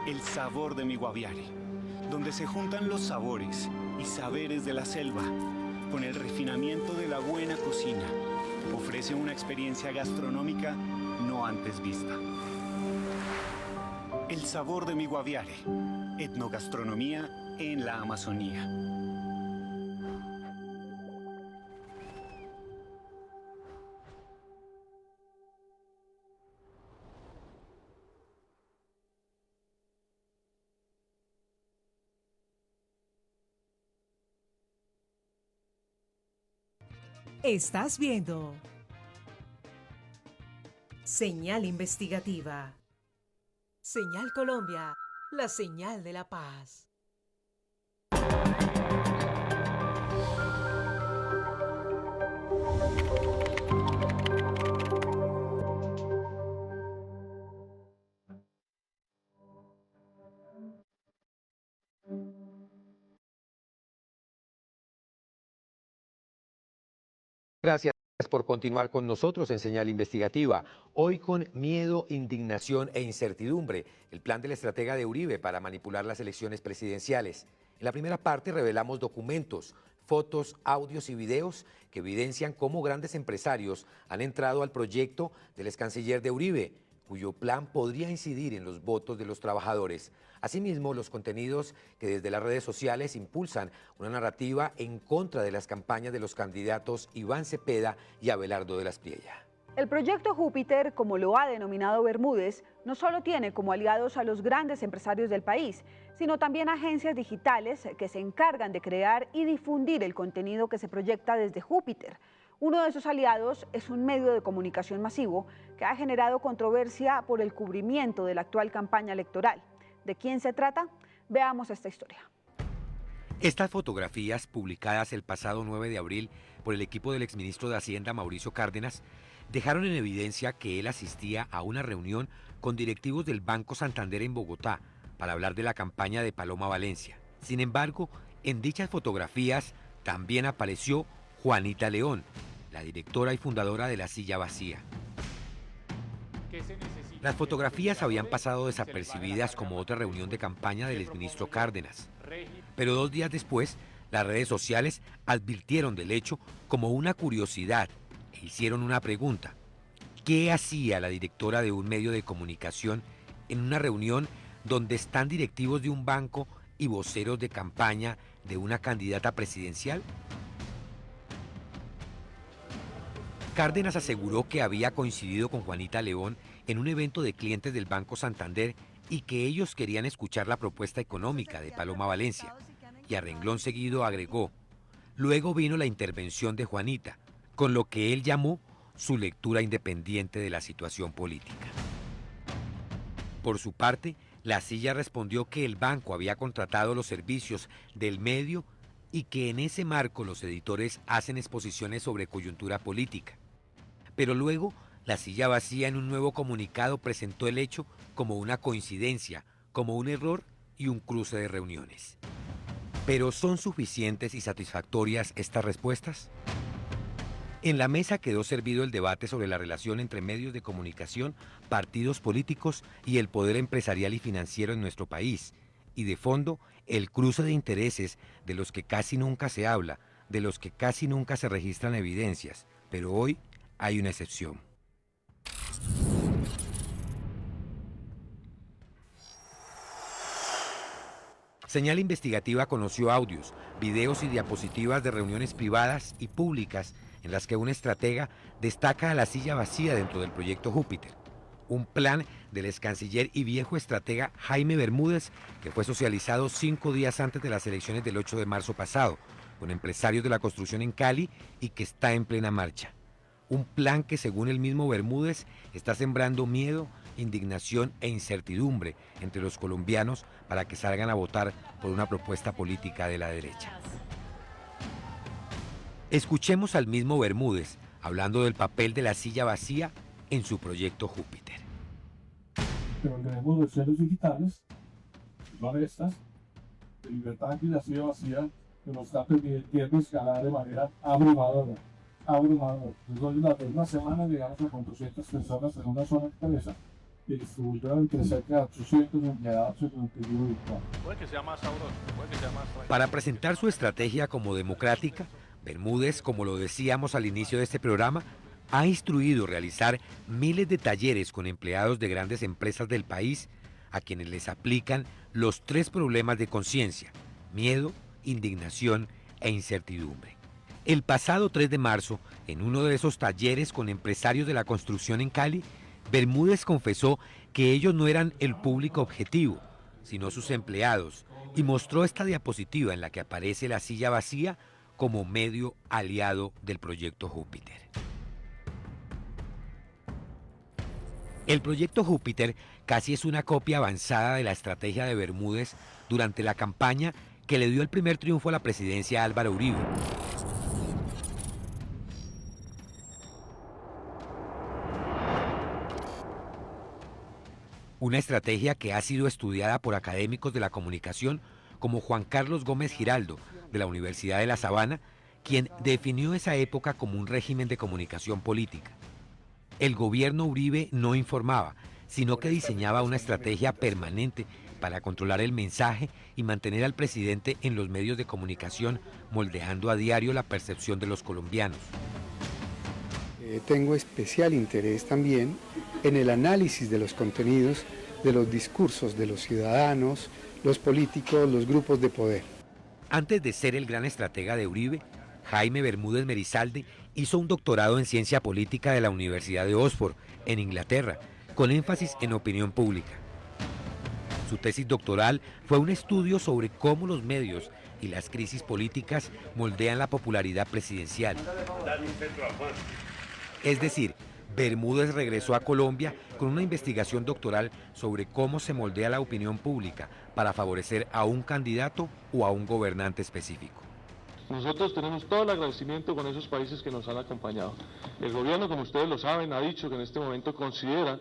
El sabor de mi Guaviare, donde se juntan los sabores y saberes de la selva con el refinamiento de la buena cocina, ofrece una experiencia gastronómica no antes vista. El sabor de mi Guaviare, etnogastronomía en la Amazonía. Estás viendo Señal Investigativa. Señal Colombia, la señal de la paz. Gracias por continuar con nosotros en Señal Investigativa. Hoy con miedo, indignación e incertidumbre, el plan del estratega de Uribe para manipular las elecciones presidenciales. En la primera parte revelamos documentos, fotos, audios y videos que evidencian cómo grandes empresarios han entrado al proyecto del excanciller de Uribe, cuyo plan podría incidir en los votos de los trabajadores. Asimismo, los contenidos que desde las redes sociales impulsan una narrativa en contra de las campañas de los candidatos Iván Cepeda y Abelardo de la Espriella. El proyecto Júpiter, como lo ha denominado Bermúdez, no solo tiene como aliados a los grandes empresarios del país, sino también agencias digitales que se encargan de crear y difundir el contenido que se proyecta desde Júpiter. Uno de esos aliados es un medio de comunicación masivo que ha generado controversia por el cubrimiento de la actual campaña electoral. ¿De quién se trata? Veamos esta historia. Estas fotografías, publicadas el pasado 9 de abril por el equipo del exministro de Hacienda, Mauricio Cárdenas, dejaron en evidencia que él asistía a una reunión con directivos del Banco Santander en Bogotá para hablar de la campaña de Paloma Valencia. Sin embargo, en dichas fotografías también apareció Juanita León, la directora y fundadora de La Silla Vacía. Las fotografías habían pasado desapercibidas como otra reunión de campaña del exministro Cárdenas. Pero 2 días después, las redes sociales advirtieron del hecho como una curiosidad e hicieron una pregunta. ¿Qué hacía la directora de un medio de comunicación en una reunión donde están directivos de un banco y voceros de campaña de una candidata presidencial? Cárdenas aseguró que había coincidido con Juanita León en un evento de clientes del Banco Santander y que ellos querían escuchar la propuesta económica de Paloma Valencia. Y a renglón seguido agregó, luego vino la intervención de Juanita, con lo que él llamó su lectura independiente de la situación política. Por su parte, La Silla respondió que el banco había contratado los servicios del medio y que en ese marco los editores hacen exposiciones sobre coyuntura política. Pero luego, La Silla Vacía en un nuevo comunicado presentó el hecho como una coincidencia, como un error y un cruce de reuniones. ¿Pero son suficientes y satisfactorias estas respuestas? En la mesa quedó servido el debate sobre la relación entre medios de comunicación, partidos políticos y el poder empresarial y financiero en nuestro país. Y de fondo, el cruce de intereses de los que casi nunca se habla, de los que casi nunca se registran evidencias. Pero hoy hay una excepción. Señal Investigativa conoció audios, videos y diapositivas de reuniones privadas y públicas en las que un estratega destaca a La Silla Vacía dentro del proyecto Júpiter, un plan del excanciller y viejo estratega Jaime Bermúdez que fue socializado 5 días antes de las elecciones del 8 de marzo pasado, con empresarios de la construcción en Cali y que está en plena marcha. Un plan que, según el mismo Bermúdez, está sembrando miedo, indignación e incertidumbre entre los colombianos para que salgan a votar por una propuesta política de la derecha. Escuchemos al mismo Bermúdez hablando del papel de La Silla Vacía en su proyecto Júpiter. Pero tenemos versiones digitales, no estas, de Libertad y La Silla Vacía, que nos está permitiendo escalar de manera abrumadora. Entonces, en una semana llegamos a 400 personas en una sola empresa y distribuyeron entre cerca de 800 empleados en el periodo virtual. Para presentar su estrategia como democrática, Bermúdez, como lo decíamos al inicio de este programa, ha instruido realizar miles de talleres con empleados de grandes empresas del país a quienes les aplican los 3 problemas de conciencia: miedo, indignación e incertidumbre. El pasado 3 de marzo, en uno de esos talleres con empresarios de la construcción en Cali, Bermúdez confesó que ellos no eran el público objetivo, sino sus empleados, y mostró esta diapositiva en la que aparece la silla vacía como medio aliado del proyecto Júpiter. El proyecto Júpiter casi es una copia avanzada de la estrategia de Bermúdez durante la campaña que le dio el primer triunfo a la presidencia a Álvaro Uribe. Una estrategia que ha sido estudiada por académicos de la comunicación como Juan Carlos Gómez Giraldo, de la Universidad de La Sabana, quien definió esa época como un régimen de comunicación política. El gobierno Uribe no informaba, sino que diseñaba una estrategia permanente para controlar el mensaje y mantener al presidente en los medios de comunicación, moldeando a diario la percepción de los colombianos. Tengo especial interés también en el análisis de los contenidos de los discursos de los ciudadanos, los políticos, los grupos de poder. Antes de ser el gran estratega de Uribe, Jaime Bermúdez Merizalde hizo un doctorado en ciencia política de la Universidad de Oxford, en Inglaterra, con énfasis en opinión pública. Su tesis doctoral fue un estudio sobre cómo los medios y las crisis políticas moldean la popularidad presidencial. Es decir, Bermúdez regresó a Colombia con una investigación doctoral sobre cómo se moldea la opinión pública para favorecer a un candidato o a un gobernante específico. Nosotros tenemos todo el agradecimiento con esos países que nos han acompañado. El gobierno, como ustedes lo saben, ha dicho que en este momento considera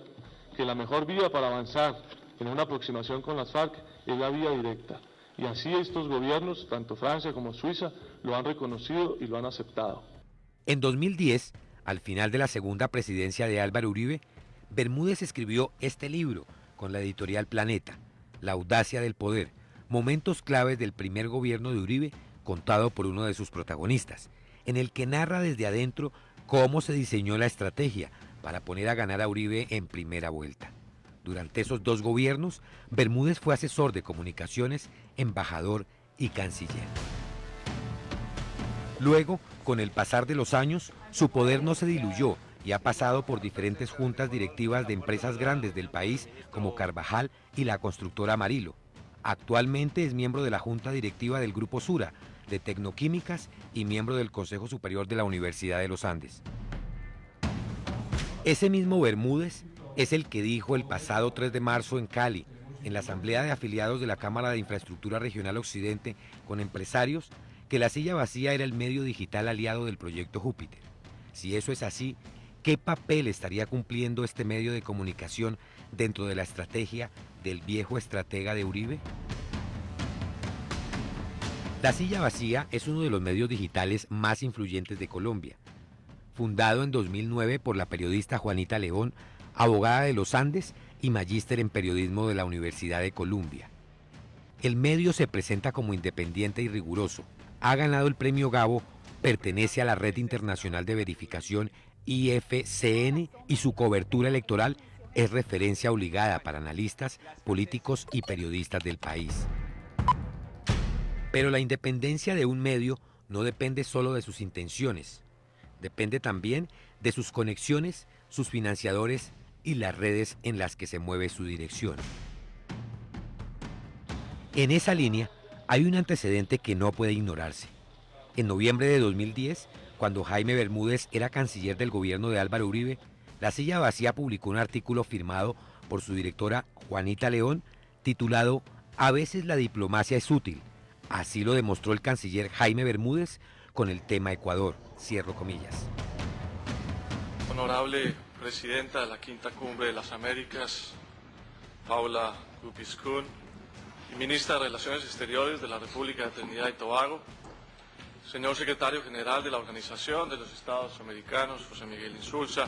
que la mejor vía para avanzar en una aproximación con las FARC es la vía directa. Y así estos gobiernos, tanto Francia como Suiza, lo han reconocido y lo han aceptado. En 2010, al final de la segunda presidencia de Álvaro Uribe, Bermúdez escribió este libro con la editorial Planeta, La audacia del poder, momentos claves del primer gobierno de Uribe, contado por uno de sus protagonistas, en el que narra desde adentro cómo se diseñó la estrategia para poner a ganar a Uribe en primera vuelta. Durante esos 2 gobiernos, Bermúdez fue asesor de comunicaciones, embajador y canciller. Luego, con el pasar de los años, su poder no se diluyó y ha pasado por diferentes juntas directivas de empresas grandes del país como Carvajal y la constructora Amarillo. Actualmente es miembro de la junta directiva del Grupo Sura, de Tecnoquímicas, y miembro del Consejo Superior de la Universidad de los Andes. Ese mismo Bermúdez es el que dijo el pasado 3 de marzo en Cali, en la asamblea de afiliados de la Cámara de Infraestructura Regional Occidente con empresarios, que la silla vacía era el medio digital aliado del proyecto Júpiter. Si eso es así, ¿qué papel estaría cumpliendo este medio de comunicación dentro de la estrategia del viejo estratega de Uribe? La silla vacía es uno de los medios digitales más influyentes de Colombia. Fundado en 2009 por la periodista Juanita León, abogada de los Andes y magíster en periodismo de la Universidad de Columbia. El medio se presenta como independiente y riguroso. Ha ganado el premio Gabo, pertenece a la Red Internacional de Verificación IFCN y su cobertura electoral es referencia obligada para analistas, políticos y periodistas del país. Pero la independencia de un medio no depende solo de sus intenciones, depende también de sus conexiones, sus financiadores y las redes en las que se mueve su dirección. En esa línea, hay un antecedente que no puede ignorarse. En noviembre de 2010, cuando Jaime Bermúdez era canciller del gobierno de Álvaro Uribe, La Silla Vacía publicó un artículo firmado por su directora Juanita León, titulado "A veces la diplomacia es útil". Así lo demostró el canciller Jaime Bermúdez con el tema Ecuador. Cierro comillas. Honorable Presidenta de la Quinta Cumbre de las Américas, Paula Gubiscún, y Ministra de Relaciones Exteriores de la República de Trinidad y Tobago, señor Secretario General de la Organización de los Estados Americanos, José Miguel Insulza.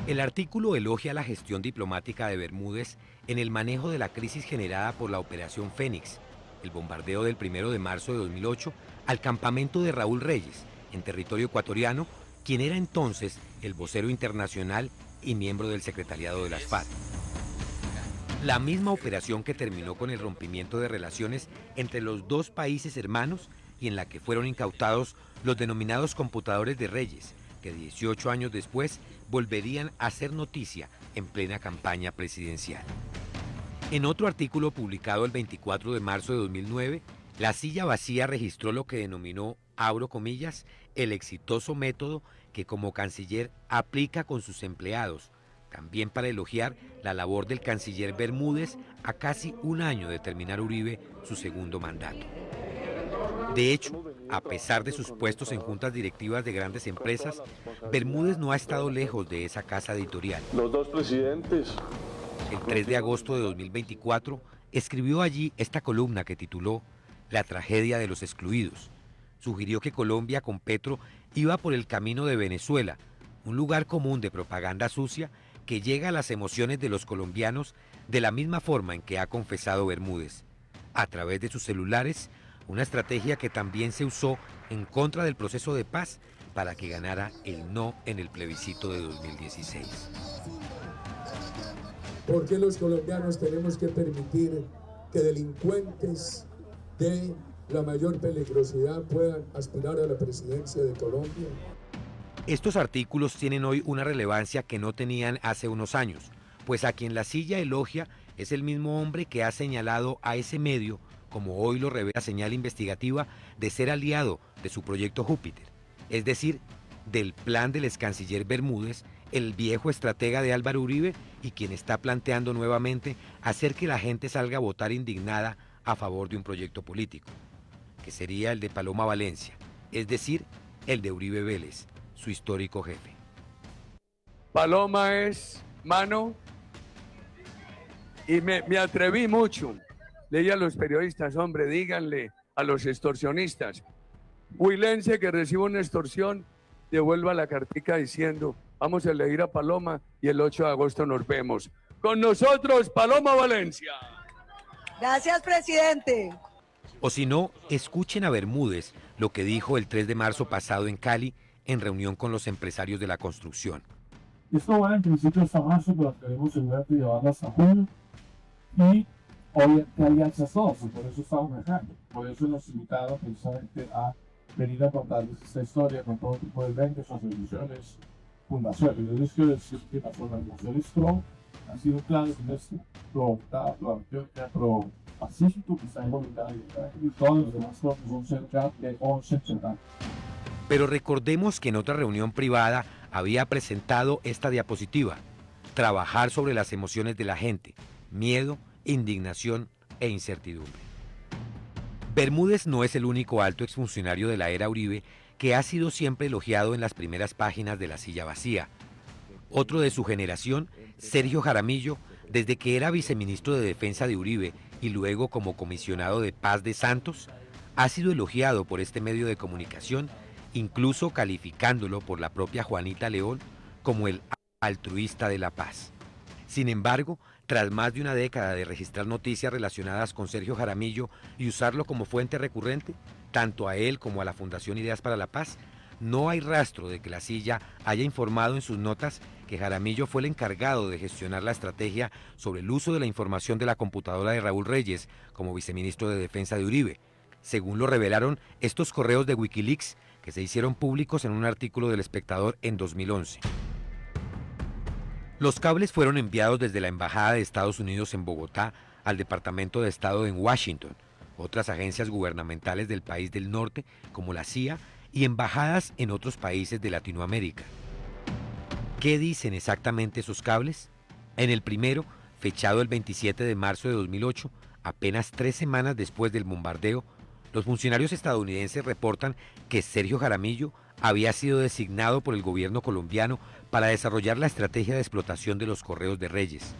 El artículo elogia la gestión diplomática de Bermúdez en el manejo de la crisis generada por la Operación Fénix el bombardeo del 1 de marzo de 2008, al campamento de Raúl Reyes, en territorio ecuatoriano, quien era entonces el vocero internacional y miembro del secretariado de las FARC. La misma operación que terminó con el rompimiento de relaciones entre los dos países hermanos y en la que fueron incautados los denominados computadores de Reyes, que 18 años después volverían a ser noticia en plena campaña presidencial. En otro artículo publicado el 24 de marzo de 2009, La Silla Vacía registró lo que denominó, abro comillas, el exitoso método que como canciller aplica con sus empleados, también para elogiar la labor del canciller Bermúdez a casi un año de terminar Uribe su segundo mandato. De hecho, a pesar de sus puestos en juntas directivas de grandes empresas, Bermúdez no ha estado lejos de esa casa editorial. Los dos presidentes. El 3 de agosto de 2024 escribió allí esta columna que tituló La tragedia de los excluidos. Sugirió que Colombia con Petro iba por el camino de Venezuela, un lugar común de propaganda sucia que llega a las emociones de los colombianos de la misma forma en que ha confesado Bermúdez, a través de sus celulares, una estrategia que también se usó en contra del proceso de paz para que ganara el no en el plebiscito de 2016. ¿Por qué los colombianos tenemos que permitir que delincuentes de la mayor peligrosidad puedan aspirar a la presidencia de Colombia? Estos artículos tienen hoy una relevancia que no tenían hace unos años, pues a quien La Silla elogia es el mismo hombre que ha señalado a ese medio, como hoy lo revela Señal Investigativa, de ser aliado de su proyecto Júpiter, es decir, del plan del excanciller Bermúdez, el viejo estratega de Álvaro Uribe y quien está planteando nuevamente hacer que la gente salga a votar indignada a favor de un proyecto político, que sería el de Paloma Valencia, es decir, el de Uribe Vélez, su histórico jefe. Paloma es mano y me atreví mucho. Leí a los periodistas, hombre, díganle a los extorsionistas, huilense que reciba una extorsión, devuelva la cartica diciendo, vamos a elegir a Paloma y el 8 de agosto nos vemos. Con nosotros, Paloma Valencia. Gracias, presidente. O si no, escuchen a Bermúdez lo que dijo el 3 de marzo pasado en Cali en reunión con los empresarios de la construcción. Esto va en principio hasta marzo, pero queremos seguridad de llevarlo hasta junio. Y hoy hay alianzas todos, y por eso estamos manejando. Por eso nos invitaron precisamente a venir a contarles esta historia con todo tipo de eventos, asociaciones, fundaciones. Yo les quiero decir que las organizaciones PRO han sido claves en esto, pro Pacífico, que está involucrada y todos los demás son cerca de 11 entidades. Pero recordemos que en otra reunión privada había presentado esta diapositiva, trabajar sobre las emociones de la gente, miedo, indignación e incertidumbre. Bermúdez no es el único alto exfuncionario de la era Uribe que ha sido siempre elogiado en las primeras páginas de La Silla Vacía. Otro de su generación, Sergio Jaramillo, desde que era viceministro de Defensa de Uribe y luego como comisionado de paz de Santos, ha sido elogiado por este medio de comunicación, incluso calificándolo por la propia Juanita León como el altruista de la paz. Sin embargo, tras más de una década de registrar noticias relacionadas con Sergio Jaramillo y usarlo como fuente recurrente, tanto a él como a la Fundación Ideas para la Paz, no hay rastro de que La Silla haya informado en sus notas que Jaramillo fue el encargado de gestionar la estrategia sobre el uso de la información de la computadora de Raúl Reyes como viceministro de Defensa de Uribe, según lo revelaron estos correos de Wikileaks que se hicieron públicos en un artículo del Espectador en 2011. Los cables fueron enviados desde la Embajada de Estados Unidos en Bogotá al Departamento de Estado en Washington, otras agencias gubernamentales del país del norte, como la CIA, y embajadas en otros países de Latinoamérica. ¿Qué dicen exactamente esos cables? En el primero, fechado el 27 de marzo de 2008, apenas 3 semanas después del bombardeo, los funcionarios estadounidenses reportan que Sergio Jaramillo había sido designado por el gobierno colombiano para desarrollar la estrategia de explotación de los correos de Reyes.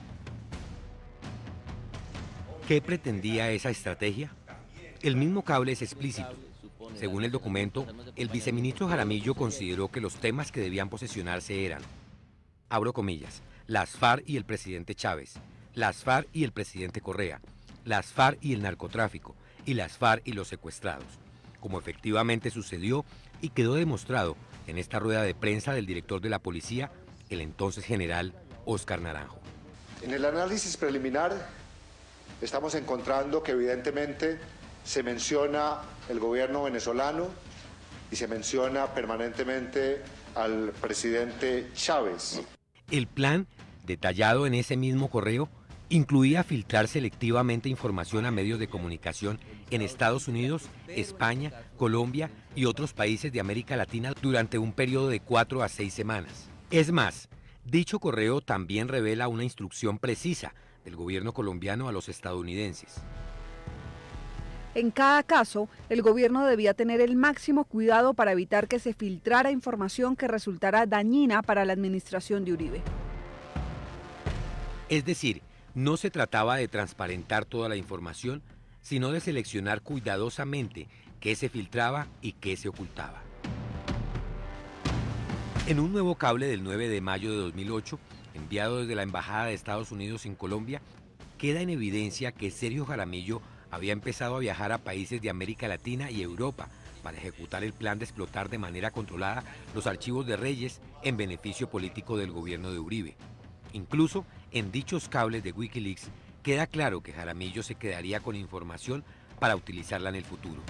¿Qué pretendía esa estrategia? El mismo cable es explícito. Según el documento, el viceministro Jaramillo consideró que los temas que debían posesionarse eran, abro comillas, las FARC y el presidente Chávez, las FARC y el presidente Correa, las FARC y el narcotráfico, y las FARC y los secuestrados, como efectivamente sucedió y quedó demostrado en esta rueda de prensa del director de la policía, el entonces general Óscar Naranjo. En el análisis preliminar estamos encontrando que evidentemente se menciona el gobierno venezolano y se menciona permanentemente al presidente Chávez. El plan, detallado en ese mismo correo, incluía filtrar selectivamente información a medios de comunicación en Estados Unidos, España, Colombia y otros países de América Latina durante un periodo de 4 a 6 semanas. Es más, dicho correo también revela una instrucción precisa del gobierno colombiano a los estadounidenses. En cada caso, el gobierno debía tener el máximo cuidado para evitar que se filtrara información que resultara dañina para la administración de Uribe. Es decir, no se trataba de transparentar toda la información, sino de seleccionar cuidadosamente qué se filtraba y qué se ocultaba. En un nuevo cable del 9 de mayo de 2008, enviado desde la Embajada de Estados Unidos en Colombia, queda en evidencia que Sergio Jaramillo había empezado a viajar a países de América Latina y Europa para ejecutar el plan de explotar de manera controlada los archivos de Reyes en beneficio político del gobierno de Uribe. Incluso en dichos cables de Wikileaks queda claro que Jaramillo se quedaría con información para utilizarla en el futuro.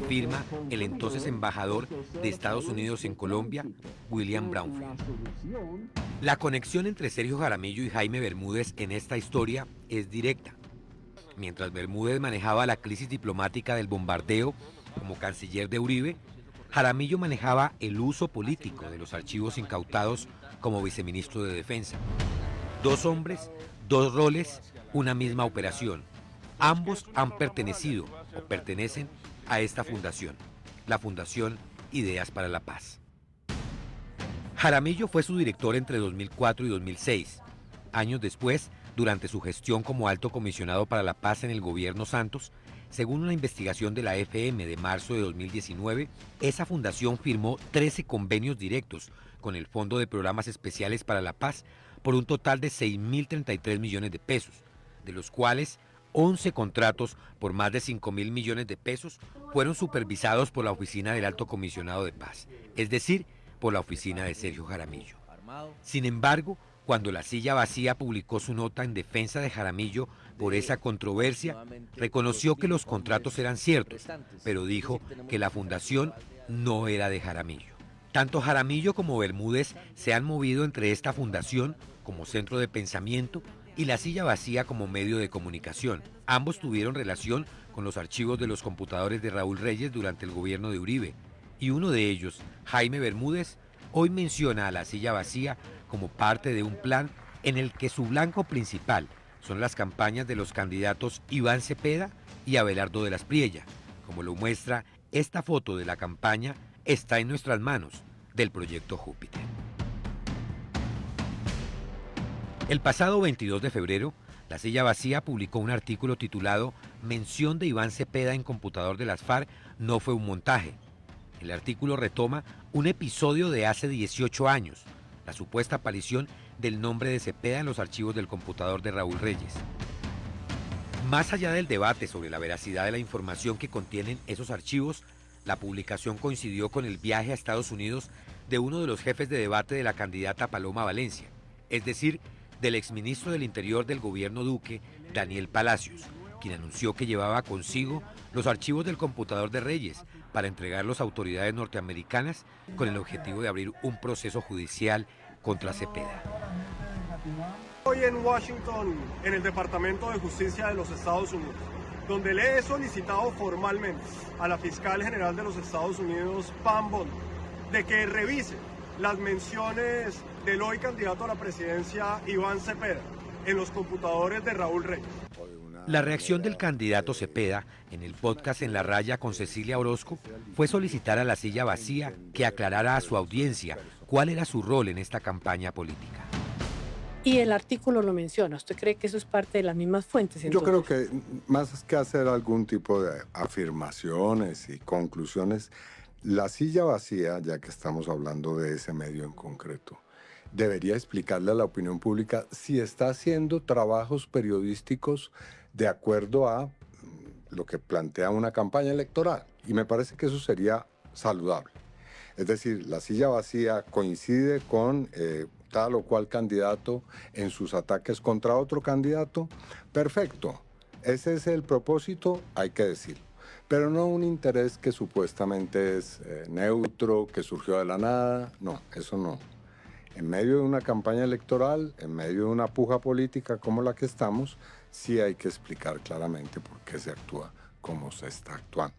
Firma el entonces embajador de Estados Unidos en Colombia, William Brownfield. La conexión entre Sergio Jaramillo y Jaime Bermúdez en esta historia es directa. Mientras Bermúdez manejaba la crisis diplomática del bombardeo como canciller de Uribe, Jaramillo manejaba el uso político de los archivos incautados como viceministro de Defensa. 2 hombres, 2 roles, una misma operación. Ambos han pertenecido o pertenecen a esta fundación, la Fundación Ideas para la Paz. Jaramillo fue su director entre 2004 y 2006. Años después, durante su gestión como alto comisionado para la paz en el gobierno Santos, según una investigación de la FM de marzo de 2019, esa fundación firmó 13 convenios directos con el Fondo de Programas Especiales para la Paz por un total de 6.033 millones de pesos, de los cuales 11 contratos por más de 5.000 millones de pesos fueron supervisados por la Oficina del Alto Comisionado de Paz, es decir, por la oficina de Sergio Jaramillo. Sin embargo, cuando La Silla Vacía publicó su nota en defensa de Jaramillo por esa controversia, reconoció que los contratos eran ciertos, pero dijo que la fundación no era de Jaramillo. Tanto Jaramillo como Bermúdez se han movido entre esta fundación como centro de pensamiento y La Silla Vacía como medio de comunicación. Ambos tuvieron relación con los archivos de los computadores de Raúl Reyes durante el gobierno de Uribe, y uno de ellos, Jaime Bermúdez, hoy menciona a La Silla Vacía como parte de un plan en el que su blanco principal son las campañas de los candidatos Iván Cepeda y Abelardo de la Espriella, como lo muestra esta foto de la campaña Está en nuestras manos, del proyecto Júpiter. El pasado 22 de febrero, La Silla Vacía publicó un artículo titulado Mención de Iván Cepeda en computador de las FARC no fue un montaje. El artículo retoma un episodio de hace 18 años, la supuesta aparición del nombre de Cepeda en los archivos del computador de Raúl Reyes. Más allá del debate sobre la veracidad de la información que contienen esos archivos, la publicación coincidió con el viaje a Estados Unidos de uno de los jefes de debate de la candidata Paloma Valencia, es decir, del exministro del Interior del gobierno Duque, Daniel Palacios, quien anunció que llevaba consigo los archivos del computador de Reyes para entregarlos a autoridades norteamericanas con el objetivo de abrir un proceso judicial contra Cepeda. Hoy en Washington, en el Departamento de Justicia de los Estados Unidos, donde le he solicitado formalmente a la fiscal general de los Estados Unidos, Pam Bondi, de que revise las menciones del hoy candidato a la presidencia, Iván Cepeda, en los computadores de Raúl Reyes. La reacción del candidato Cepeda en el podcast En la Raya con Cecilia Orozco fue solicitar a La Silla Vacía que aclarara a su audiencia cuál era su rol en esta campaña política. Y el artículo lo menciona. ¿Usted cree que eso es parte de las mismas fuentes? Entonces? Yo creo que más que hacer algún tipo de afirmaciones y conclusiones, La Silla Vacía, ya que estamos hablando de ese medio en concreto, debería explicarle a la opinión pública si está haciendo trabajos periodísticos de acuerdo a lo que plantea una campaña electoral. Y me parece que eso sería saludable. Es decir, la silla vacía coincide con tal o cual candidato en sus ataques contra otro candidato. Perfecto. Ese es el propósito, hay que decirlo. Pero no un interés que supuestamente es neutro, que surgió de la nada. No, eso no. En medio de una campaña electoral, en medio de una puja política como la que estamos, sí hay que explicar claramente por qué se actúa como se está actuando.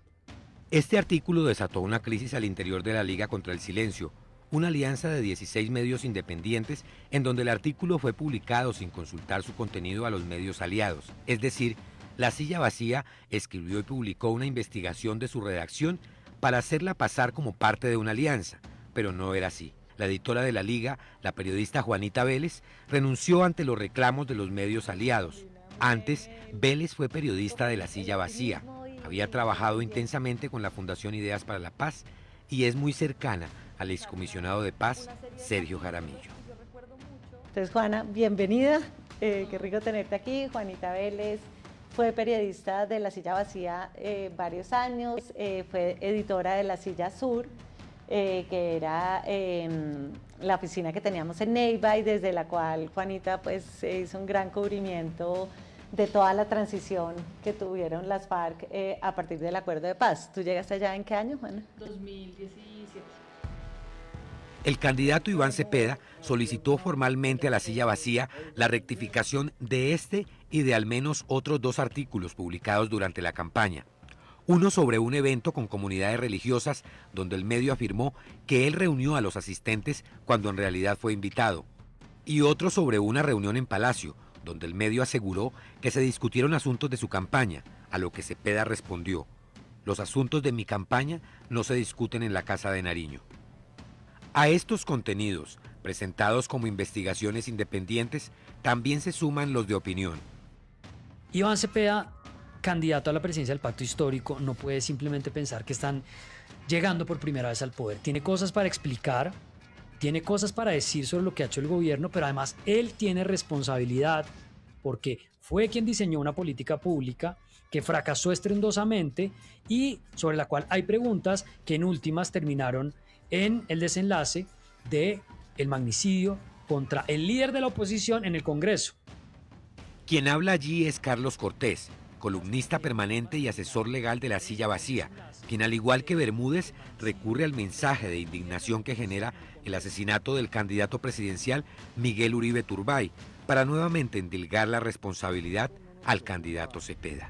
Este artículo desató una crisis al interior de la Liga contra el Silencio, una alianza de 16 medios independientes en donde el artículo fue publicado sin consultar su contenido a los medios aliados. Es decir, La Silla Vacía escribió y publicó una investigación de su redacción para hacerla pasar como parte de una alianza, pero no era así. La editora de la Liga, la periodista Juanita Vélez, renunció ante los reclamos de los medios aliados. Antes, Vélez fue periodista de La Silla Vacía. Había trabajado intensamente con la Fundación Ideas para la Paz y es muy cercana al excomisionado de paz, Sergio Jaramillo. Entonces, Juana, bienvenida. Qué rico tenerte aquí. Juanita Vélez fue periodista de La Silla Vacía varios años, fue editora de La Silla Sur, que era la oficina que teníamos en Neiva y desde la cual Juanita pues hizo un gran cubrimiento de toda la transición que tuvieron las FARC a partir del acuerdo de paz. ¿Tú llegaste allá en qué año, Juana? 2017. El candidato Iván Cepeda solicitó formalmente a La Silla Vacía la rectificación de este y de al menos otros 2 artículos publicados durante la campaña. Uno sobre un evento con comunidades religiosas donde el medio afirmó que él reunió a los asistentes cuando en realidad fue invitado. Y otro sobre una reunión en Palacio, donde el medio aseguró que se discutieron asuntos de su campaña, a lo que Cepeda respondió: los asuntos de mi campaña no se discuten en la Casa de Nariño. A estos contenidos, presentados como investigaciones independientes, también se suman los de opinión. Iván Cepeda, candidato a la presidencia del Pacto Histórico, no puede simplemente pensar que están llegando por primera vez al poder. Tiene cosas para explicar, tiene cosas para decir sobre lo que ha hecho el gobierno, pero además él tiene responsabilidad porque fue quien diseñó una política pública que fracasó estrepitosamente y sobre la cual hay preguntas que en últimas terminaron en el desenlace de el magnicidio contra el líder de la oposición en el Congreso. Quien habla allí es Carlos Cortés, columnista permanente y asesor legal de La Silla Vacía, quien al igual que Bermúdez recurre al mensaje de indignación que genera el asesinato del candidato presidencial Miguel Uribe Turbay, para nuevamente endilgar la responsabilidad al candidato Cepeda.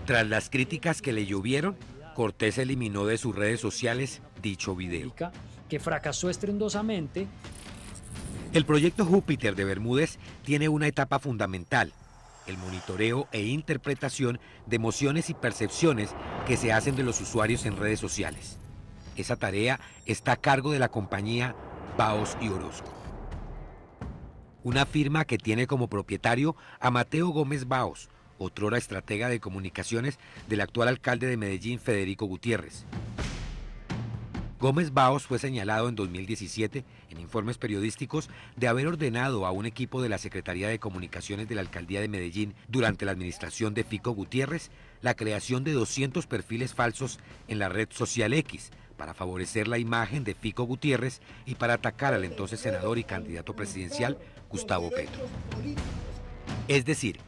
Tras las críticas que le llovieron, Cortés eliminó de sus redes sociales dicho video. Que fracasó estrepitosamente. El proyecto Júpiter de Bermúdez tiene una etapa fundamental: el monitoreo e interpretación de emociones y percepciones que se hacen de los usuarios en redes sociales. Esa tarea está a cargo de la compañía Baos y Orozco, una firma que tiene como propietario a Mateo Gómez Baos, otrora estratega de comunicaciones del actual alcalde de Medellín, Federico Gutiérrez. Gómez Baos fue señalado en 2017 en informes periodísticos de haber ordenado a un equipo de la Secretaría de Comunicaciones de la Alcaldía de Medellín durante la administración de Fico Gutiérrez la creación de 200 perfiles falsos en la red social X para favorecer la imagen de Fico Gutiérrez y para atacar al entonces senador y candidato presidencial Gustavo Petro. Es decir,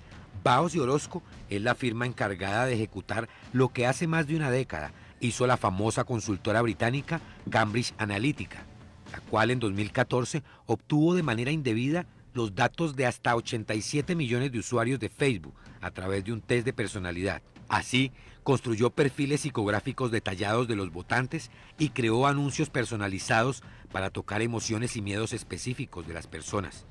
Baos y Orozco es la firma encargada de ejecutar lo que hace más de una década hizo la famosa consultora británica Cambridge Analytica, la cual en 2014 obtuvo de manera indebida los datos de hasta 87 millones de usuarios de Facebook a través de un test de personalidad. Así, construyó perfiles psicográficos detallados de los votantes y creó anuncios personalizados para tocar emociones y miedos específicos de las personas.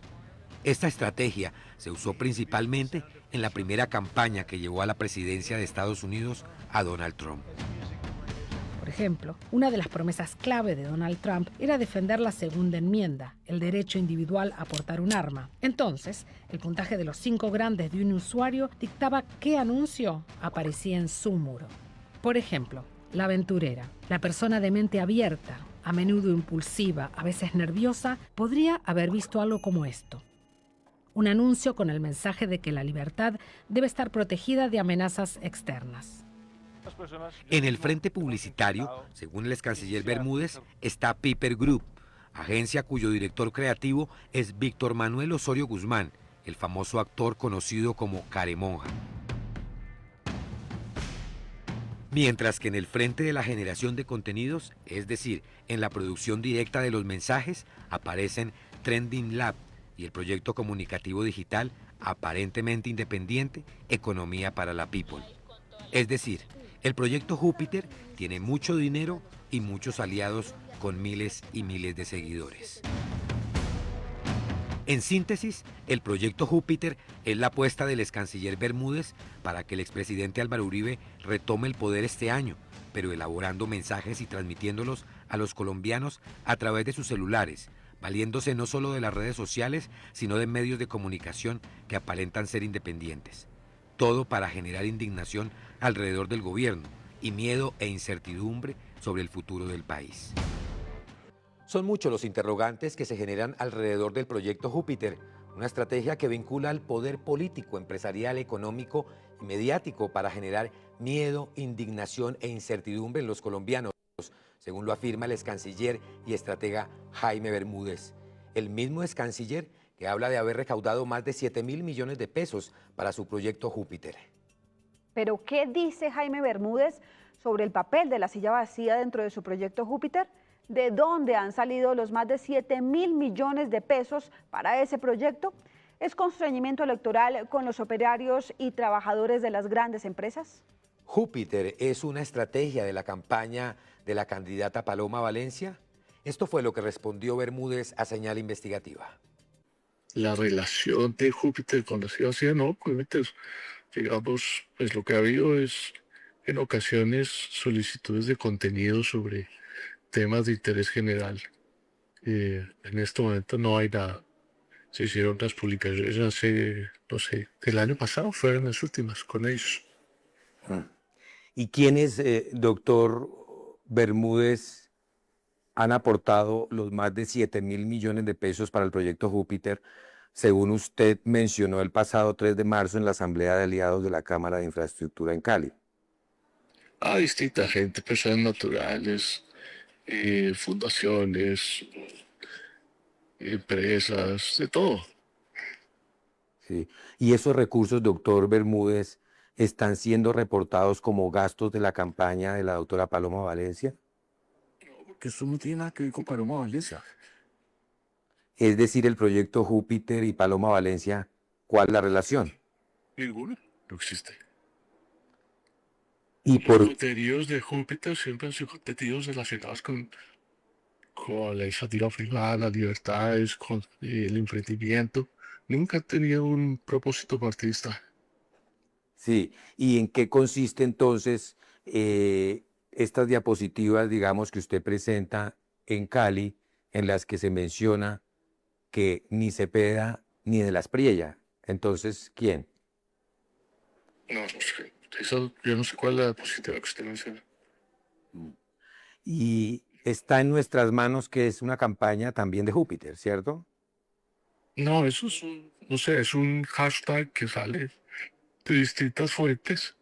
Esta estrategia se usó principalmente en la primera campaña que llevó a la presidencia de Estados Unidos a Donald Trump. Por ejemplo, una de las promesas clave de Donald Trump era defender la segunda enmienda, el derecho individual a portar un arma. Entonces, el puntaje de los 5 grandes de un usuario dictaba qué anuncio aparecía en su muro. Por ejemplo, la aventurera, la persona de mente abierta, a menudo impulsiva, a veces nerviosa, podría haber visto algo como esto. un anuncio con el mensaje de que la libertad debe estar protegida de amenazas externas. En el frente publicitario, según el ex canciller Bermúdez, está Piper Group, agencia cuyo director creativo es Víctor Manuel Osorio Guzmán, el famoso actor conocido como Caremonja. Mientras que en el frente de la generación de contenidos, es decir, en la producción directa de los mensajes, aparecen Trending Lab y el proyecto comunicativo digital aparentemente independiente, Economía para la People. Es decir, el proyecto Júpiter tiene mucho dinero y muchos aliados con miles y miles de seguidores. En síntesis, el proyecto Júpiter es la apuesta del ex canciller Bermúdez para que el expresidente Álvaro Uribe retome el poder este año, pero elaborando mensajes y transmitiéndolos a los colombianos a través de sus celulares, valiéndose no solo de las redes sociales, sino de medios de comunicación que aparentan ser independientes. Todo para generar indignación alrededor del gobierno y miedo e incertidumbre sobre el futuro del país. Son muchos los interrogantes que se generan alrededor del proyecto Júpiter, una estrategia que vincula al poder político, empresarial, económico y mediático para generar miedo, indignación e incertidumbre en los colombianos, según lo afirma el ex canciller y estratega Jaime Bermúdez, el mismo ex canciller que habla de haber recaudado más de 7.000 millones de pesos para su proyecto Júpiter. Pero, ¿qué dice Jaime Bermúdez sobre el papel de la silla vacía dentro de su proyecto Júpiter? ¿De dónde han salido los más de 7.000 millones de pesos para ese proyecto? ¿Es constreñimiento electoral con los operarios y trabajadores de las grandes empresas? ¿Júpiter es una estrategia de la campaña de la candidata Paloma Valencia? Esto fue lo que respondió Bermúdez a Señal Investigativa. La relación de Júpiter con la silla vacía, no, pues, digamos, pues lo que ha habido es en ocasiones solicitudes de contenido sobre temas de interés general. En este momento no hay nada. Se hicieron las publicaciones hace, no sé, el año pasado fueron las últimas con ellos. ¿Y quiénes, doctor Bermúdez, han aportado los más de 7.000 millones de pesos para el proyecto Júpiter, según usted mencionó el pasado 3 de marzo en la Asamblea de Aliados de la Cámara de Infraestructura en Cali? A distinta gente, personas naturales, fundaciones, empresas, de todo. Sí. ¿Y esos recursos, doctor Bermúdez, están siendo reportados como gastos de la campaña de la doctora Paloma Valencia? No, porque eso no tiene nada que ver con Paloma Valencia. Es decir, el proyecto Júpiter y Paloma Valencia, ¿cuál es la relación? Ninguna, no existe. Y por... Los contenidos de Júpiter siempre han sido contenidos relacionados con la iniciativa privada, las libertades, con el emprendimiento. Nunca han tenido un propósito partidista. Sí, ¿y en qué consiste entonces estas diapositivas, digamos, que usted presenta en Cali, en las que se menciona que ni Cepeda ni de la Espriella? Entonces, ¿quién? No, no sé. Eso, yo no sé cuál es la diapositiva que usted menciona. Y está en nuestras manos que es una campaña también de Júpiter, ¿cierto? No, eso es no sé, es un hashtag que sale de distintas fuentes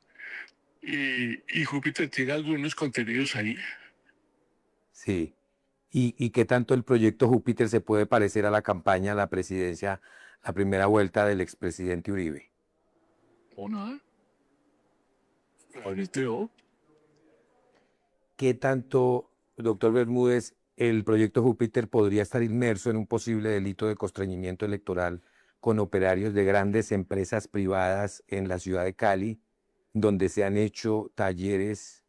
y Júpiter tiene algunos contenidos ahí. Sí. ¿Y qué tanto el proyecto Júpiter se puede parecer a la campaña a la presidencia, la primera vuelta del expresidente Uribe? ¿O nada? ¿Qué tanto, doctor Bermúdez, el proyecto Júpiter podría estar inmerso en un posible delito de constreñimiento electoral con operarios de grandes empresas privadas en la ciudad de Cali, donde se han hecho talleres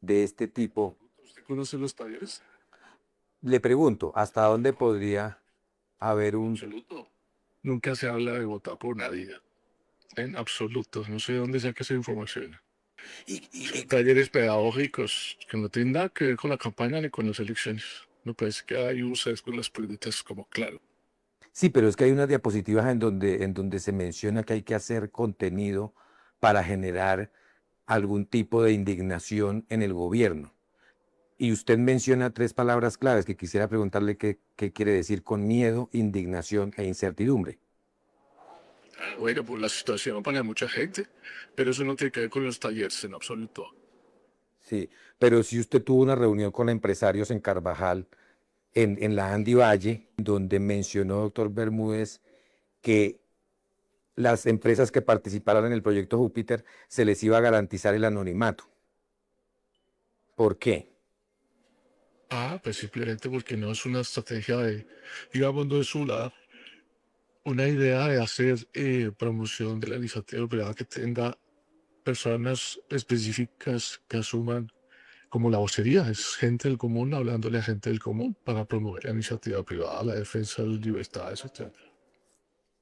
de este tipo? ¿Usted conoce los talleres? Le pregunto, ¿hasta dónde podría haber un... Absoluto. Nunca se habla de votar por nadie. En absoluto. No sé de dónde saca esa información. Son talleres pedagógicos que no tienen nada que ver con la campaña ni con las elecciones. Me parece que hay un sesgo en las políticas como claro. Sí, pero es que hay unas diapositivas en donde se menciona que hay que hacer contenido para generar algún tipo de indignación en el gobierno. Y usted menciona 3 palabras claves que quisiera preguntarle qué quiere decir con miedo, indignación e incertidumbre. Bueno, por la situación para mucha gente, pero eso no tiene que ver con los talleres en absoluto. Sí, pero si usted tuvo una reunión con empresarios en Carvajal, en la Andy Valle, donde mencionó, doctor Bermúdez, que las empresas que participaran en el proyecto Júpiter se les iba a garantizar el anonimato. ¿Por qué? Pues simplemente porque no es una estrategia digamos, no es una idea de hacer promoción de la iniciativa privada que tenga personas específicas que asuman como la vocería, es gente del común hablándole a gente del común para promover la iniciativa privada, la defensa de las libertades, etc.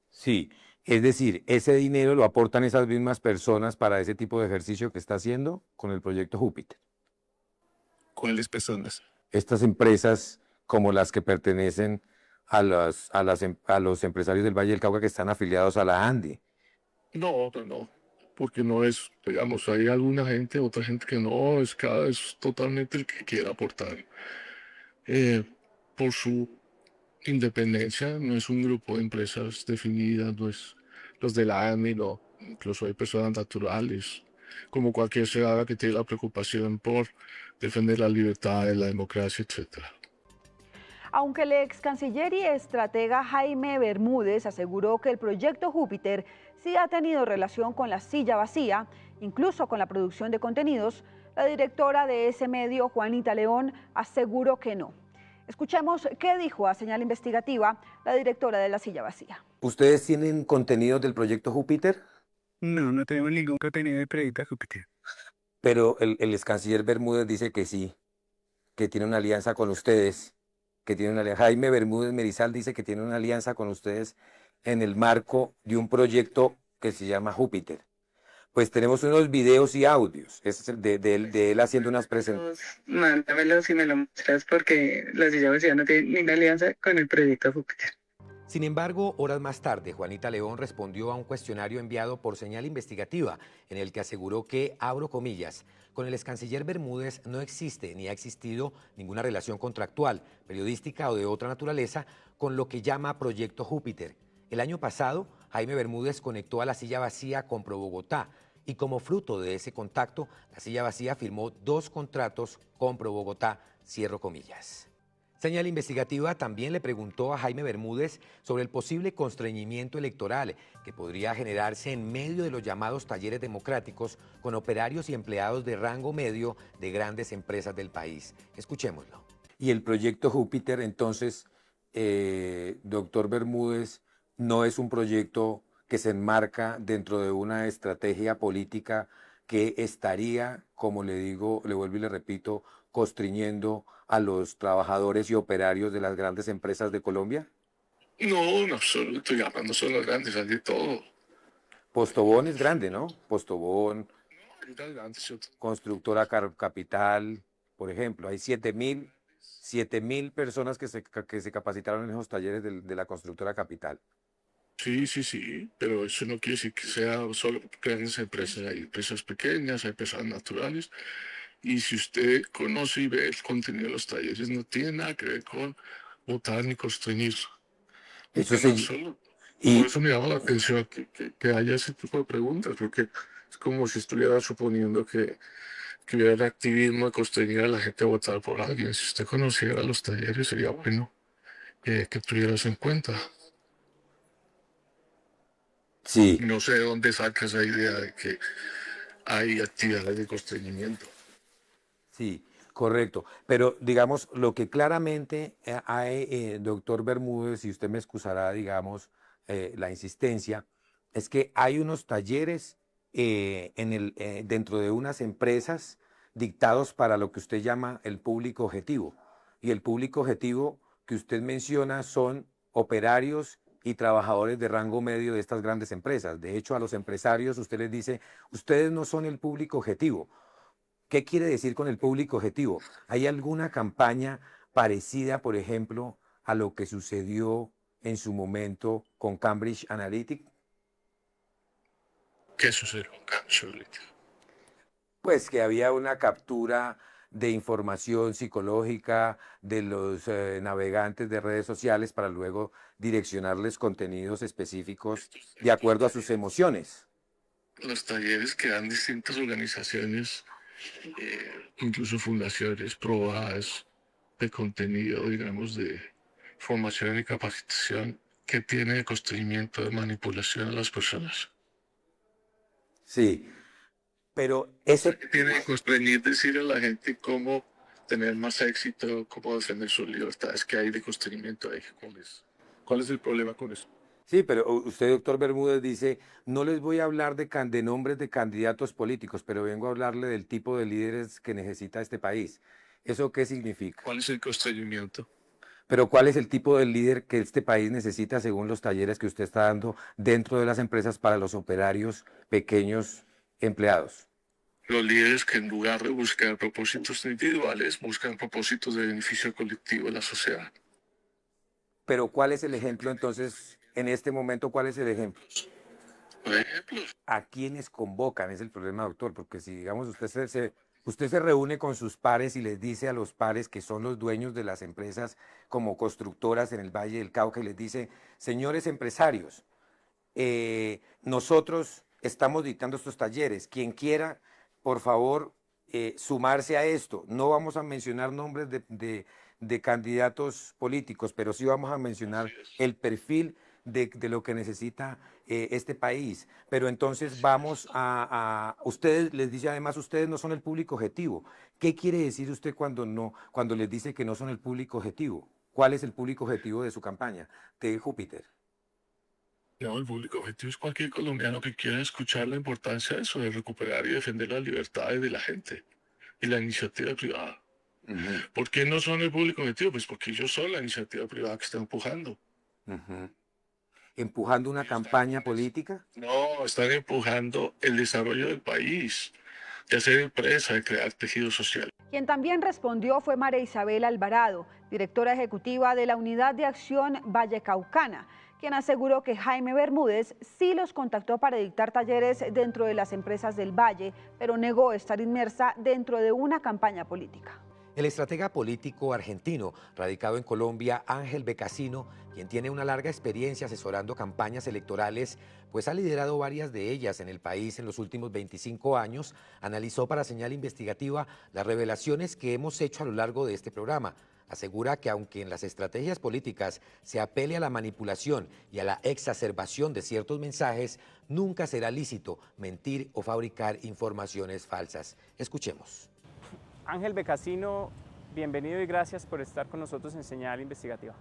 Sí, es decir, ese dinero lo aportan esas mismas personas para ese tipo de ejercicio que está haciendo con el proyecto Júpiter. ¿Cuáles personas? Estas empresas como las que pertenecen a los empresarios del Valle del Cauca que están afiliados a la ANDI. No, porque no es, digamos, hay alguna gente, otra gente que no, es totalmente el que quiera aportar. Por su independencia, no es un grupo de empresas definidas, no es los de la ANI, no, incluso hay personas naturales, como cualquier ciudadano que tiene la preocupación por defender la libertad, la democracia, etc. Aunque el ex canciller y estratega Jaime Bermúdez aseguró que el proyecto Júpiter sí ha tenido relación con la silla vacía, incluso con la producción de contenidos, la directora de ese medio, Juanita León, aseguró que no. Escuchemos qué dijo a Señal Investigativa la directora de la silla vacía. ¿Ustedes tienen contenidos del proyecto Júpiter? No tenemos ningún contenido del proyecto Júpiter. Pero el ex canciller Bermúdez dice que sí, que tiene una alianza con ustedes. Jaime Bermúdez Merizal dice que tiene una alianza con ustedes en el marco de un proyecto que se llama Júpiter. Pues tenemos unos videos y audios, es el de él haciendo unas presentaciones. Mándamelo si me lo muestras porque la silla vacía no tiene ninguna alianza con el proyecto Júpiter. Sin embargo, horas más tarde, Juanita León respondió a un cuestionario enviado por Señal Investigativa, en el que aseguró que, abro comillas, con el excanciller Bermúdez no existe ni ha existido ninguna relación contractual, periodística o de otra naturaleza con lo que llama Proyecto Júpiter. El año pasado, Jaime Bermúdez conectó a la silla vacía con ProBogotá y como fruto de ese contacto, la silla vacía firmó 2 contratos con ProBogotá, cierro comillas. Señal Investigativa también le preguntó a Jaime Bermúdez sobre el posible constreñimiento electoral que podría generarse en medio de los llamados talleres democráticos con operarios y empleados de rango medio de grandes empresas del país. Escuchémoslo. Y el proyecto Júpiter, entonces, doctor Bermúdez, no es un proyecto que se enmarca dentro de una estrategia política que estaría, como le digo, le vuelvo y le repito, constriñendo a los trabajadores y operarios de las grandes empresas de Colombia? No, en absoluto, ya no son los grandes, hay de todo. Postobón es grande, ¿no? Postobón, No, Constructora Capital, por ejemplo, hay 7.000 personas que se capacitaron en esos talleres de la Constructora Capital. Sí, pero eso no quiere decir que sea solo grandes empresas, hay empresas pequeñas, hay personas naturales. Y si usted conoce y ve el contenido de los talleres, no tiene nada que ver con votar ni constreñir. Eso En sí. absoluto. Por eso me llama la atención que haya ese tipo de preguntas, porque es como si estuviera suponiendo que hubiera activismo de constreñir a la gente a votar por alguien. Si usted conociera los talleres, sería bueno que tuviera eso en cuenta. Sí. No sé de dónde saca esa idea de que hay actividades de constreñimiento. Sí, correcto. Pero digamos, lo que claramente hay, doctor Bermúdez, si usted me excusará, digamos, la insistencia, es que hay unos talleres dentro de unas empresas dictados para lo que usted llama el público objetivo. Y el público objetivo que usted menciona son operarios y trabajadores de rango medio de estas grandes empresas. De hecho, a los empresarios usted les dice, ustedes no son el público objetivo. ¿Qué quiere decir con el público objetivo? ¿Hay alguna campaña parecida, por ejemplo, a lo que sucedió en su momento con Cambridge Analytica? ¿Qué sucedió con Cambridge Analytica? Pues que había una captura de información psicológica de los navegantes de redes sociales para luego direccionarles contenidos específicos de acuerdo a sus emociones. Los talleres que dan distintas organizaciones, incluso fundaciones probadas de contenido, digamos, de formación y capacitación, que tiene de constreñimiento de manipulación a las personas. Sí, pero ese... Tiene que constreñir decir a la gente cómo tener más éxito, cómo defender sus libertades, que hay de constreñimiento ahí. ¿Cuál es el problema con eso? Sí, pero usted, doctor Bermúdez, dice, no les voy a hablar de nombres de candidatos políticos, pero vengo a hablarle del tipo de líderes que necesita este país. ¿Eso qué significa? ¿Cuál es el constreñimiento? Pero ¿cuál es el tipo de líder que este país necesita según los talleres que usted está dando dentro de las empresas para los operarios pequeños empleados? Los líderes que en lugar de buscar propósitos individuales, buscan propósitos de beneficio colectivo en la sociedad. Pero ¿cuál es el ejemplo entonces, en este momento, cuál es el ejemplo? ¿A quiénes convocan? Es el problema, doctor, porque si, digamos, usted se reúne con sus pares y les dice a los pares que son los dueños de las empresas como constructoras en el Valle del Cauca y les dice, señores empresarios, nosotros estamos dictando estos talleres, quien quiera, por favor, sumarse a esto. No vamos a mencionar nombres de candidatos políticos, pero sí vamos a mencionar el perfil de lo que necesita este país. Pero entonces vamos ustedes, les dice además, ustedes no son el público objetivo. ¿Qué quiere decir usted cuando les dice que no son el público objetivo? ¿Cuál es el público objetivo de su campaña de Júpiter? No, el público objetivo es cualquier colombiano que quiera escuchar la importancia de eso, de recuperar y defender las libertades de la gente y la iniciativa privada. ¿Por qué no son el público objetivo? Pues porque ellos son la iniciativa privada que está empujando. ¿Empujando una campaña política? No, están empujando el desarrollo del país, de hacer empresa, de crear tejido social. Quien también respondió fue María Isabel Alvarado, directora ejecutiva de la Unidad de Acción Vallecaucana, quien aseguró que Jaime Bermúdez sí los contactó para dictar talleres dentro de las empresas del Valle, pero negó estar inmersa dentro de una campaña política. El estratega político argentino, radicado en Colombia, Ángel Becasino, quien tiene una larga experiencia asesorando campañas electorales, pues ha liderado varias de ellas en el país en los últimos 25 años, analizó para Señal Investigativa las revelaciones que hemos hecho a lo largo de este programa. Asegura que aunque en las estrategias políticas se apele a la manipulación y a la exacerbación de ciertos mensajes, nunca será lícito mentir o fabricar informaciones falsas. Escuchemos. Ángel Becasino, bienvenido y gracias por estar con nosotros en Señal Investigativa.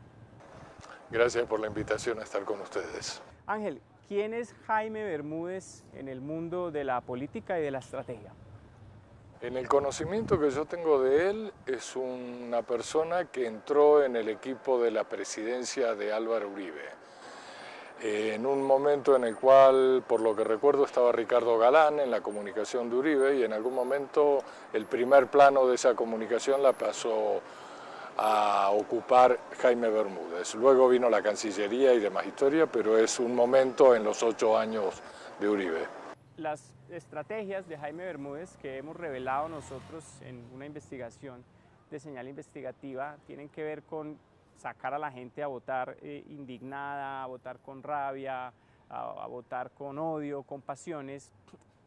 Gracias por la invitación a estar con ustedes. Ángel, ¿quién es Jaime Bermúdez en el mundo de la política y de la estrategia? En el conocimiento que yo tengo de él, es una persona que entró en el equipo de la presidencia de Álvaro Uribe. En un momento en el cual, por lo que recuerdo, estaba Ricardo Galán en la comunicación de Uribe y en algún momento el primer plano de esa comunicación la pasó a ocupar Jaime Bermúdez. Luego vino la Cancillería y demás historia, pero es un momento en los 8 años de Uribe. Las estrategias de Jaime Bermúdez que hemos revelado nosotros en una investigación de Señal Investigativa tienen que ver con sacar a la gente a votar indignada, a votar con rabia, a votar con odio, con pasiones.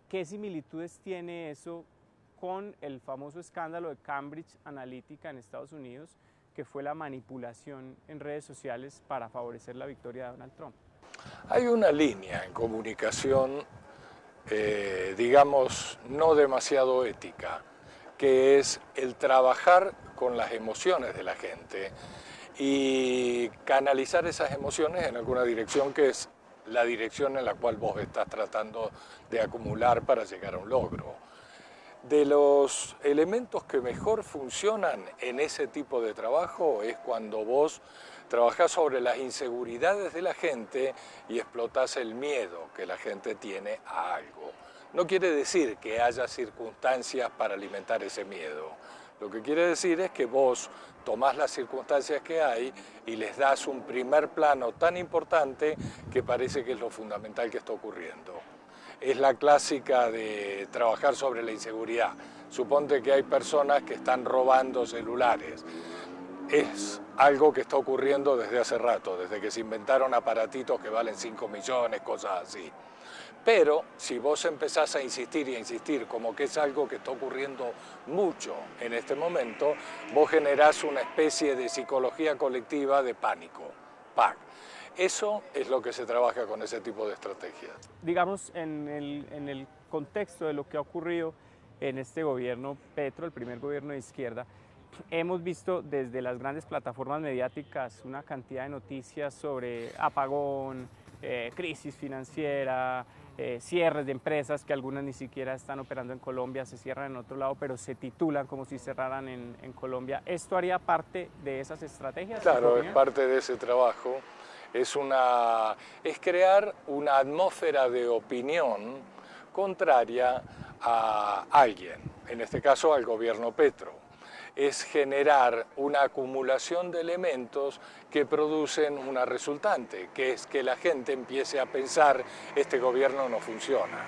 ¿Qué similitudes tiene eso con el famoso escándalo de Cambridge Analytica en Estados Unidos, que fue la manipulación en redes sociales para favorecer la victoria de Donald Trump? Hay una línea en comunicación, digamos, no demasiado ética, que es el trabajar con las emociones de la gente y canalizar esas emociones en alguna dirección que es la dirección en la cual vos estás tratando de acumular para llegar a un logro. De los elementos que mejor funcionan en ese tipo de trabajo es cuando vos trabajás sobre las inseguridades de la gente y explotás el miedo que la gente tiene a algo. No quiere decir que haya circunstancias para alimentar ese miedo. Lo que quiere decir es que vos tomás las circunstancias que hay y les das un primer plano tan importante que parece que es lo fundamental que está ocurriendo. es la clásica de trabajar sobre la inseguridad. Suponte que hay personas que están robando celulares. Es algo que está ocurriendo desde hace rato, desde que se inventaron aparatitos que valen 5 millones, cosas así. Pero si vos empezás a insistir y a insistir como que es algo que está ocurriendo mucho en este momento, vos generás una especie de psicología colectiva de pánico, PAC. Eso es lo que se trabaja con ese tipo de estrategias. Digamos, en el contexto de lo que ha ocurrido en este gobierno Petro, el primer gobierno de izquierda, hemos visto desde las grandes plataformas mediáticas una cantidad de noticias sobre apagón, crisis financiera, cierres de empresas que algunas ni siquiera están operando en Colombia, se cierran en otro lado, pero se titulan como si cerraran en Colombia. ¿Esto haría parte de esas estrategias? Claro, es parte de ese trabajo. Es crear una atmósfera de opinión contraria a alguien, en este caso al gobierno Petro. Es generar una acumulación de elementos que producen una resultante, que es que la gente empiece a pensar este gobierno no funciona.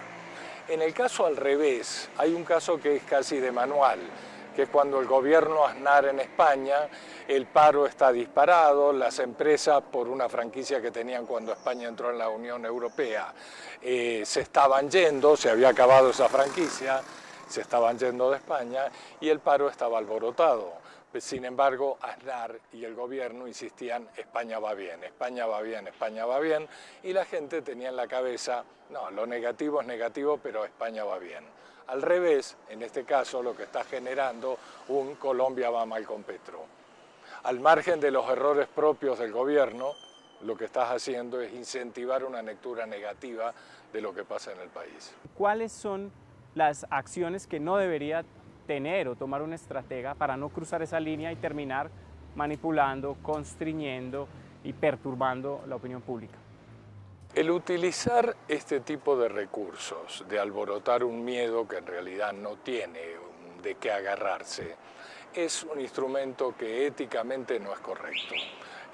En el caso al revés, hay un caso que es casi de manual, que es cuando el gobierno Aznar en España, el paro está disparado, las empresas por una franquicia que tenían cuando España entró en la Unión Europea se estaban yendo, se había acabado esa franquicia, se estaban yendo de España y el paro estaba alborotado. Sin embargo, Aznar y el gobierno insistían, España va bien, España va bien, España va bien, y la gente tenía en la cabeza, no, lo negativo es negativo, pero España va bien. Al revés, en este caso, lo que está generando un Colombia va mal con Petro. Al margen de los errores propios del gobierno, lo que estás haciendo es incentivar una lectura negativa de lo que pasa en el país. ¿Cuáles son las acciones que no debería tener o tomar un estratega para no cruzar esa línea y terminar manipulando, constriñendo y perturbando la opinión pública? El utilizar este tipo de recursos, de alborotar un miedo que en realidad no tiene de qué agarrarse, es un instrumento que éticamente no es correcto.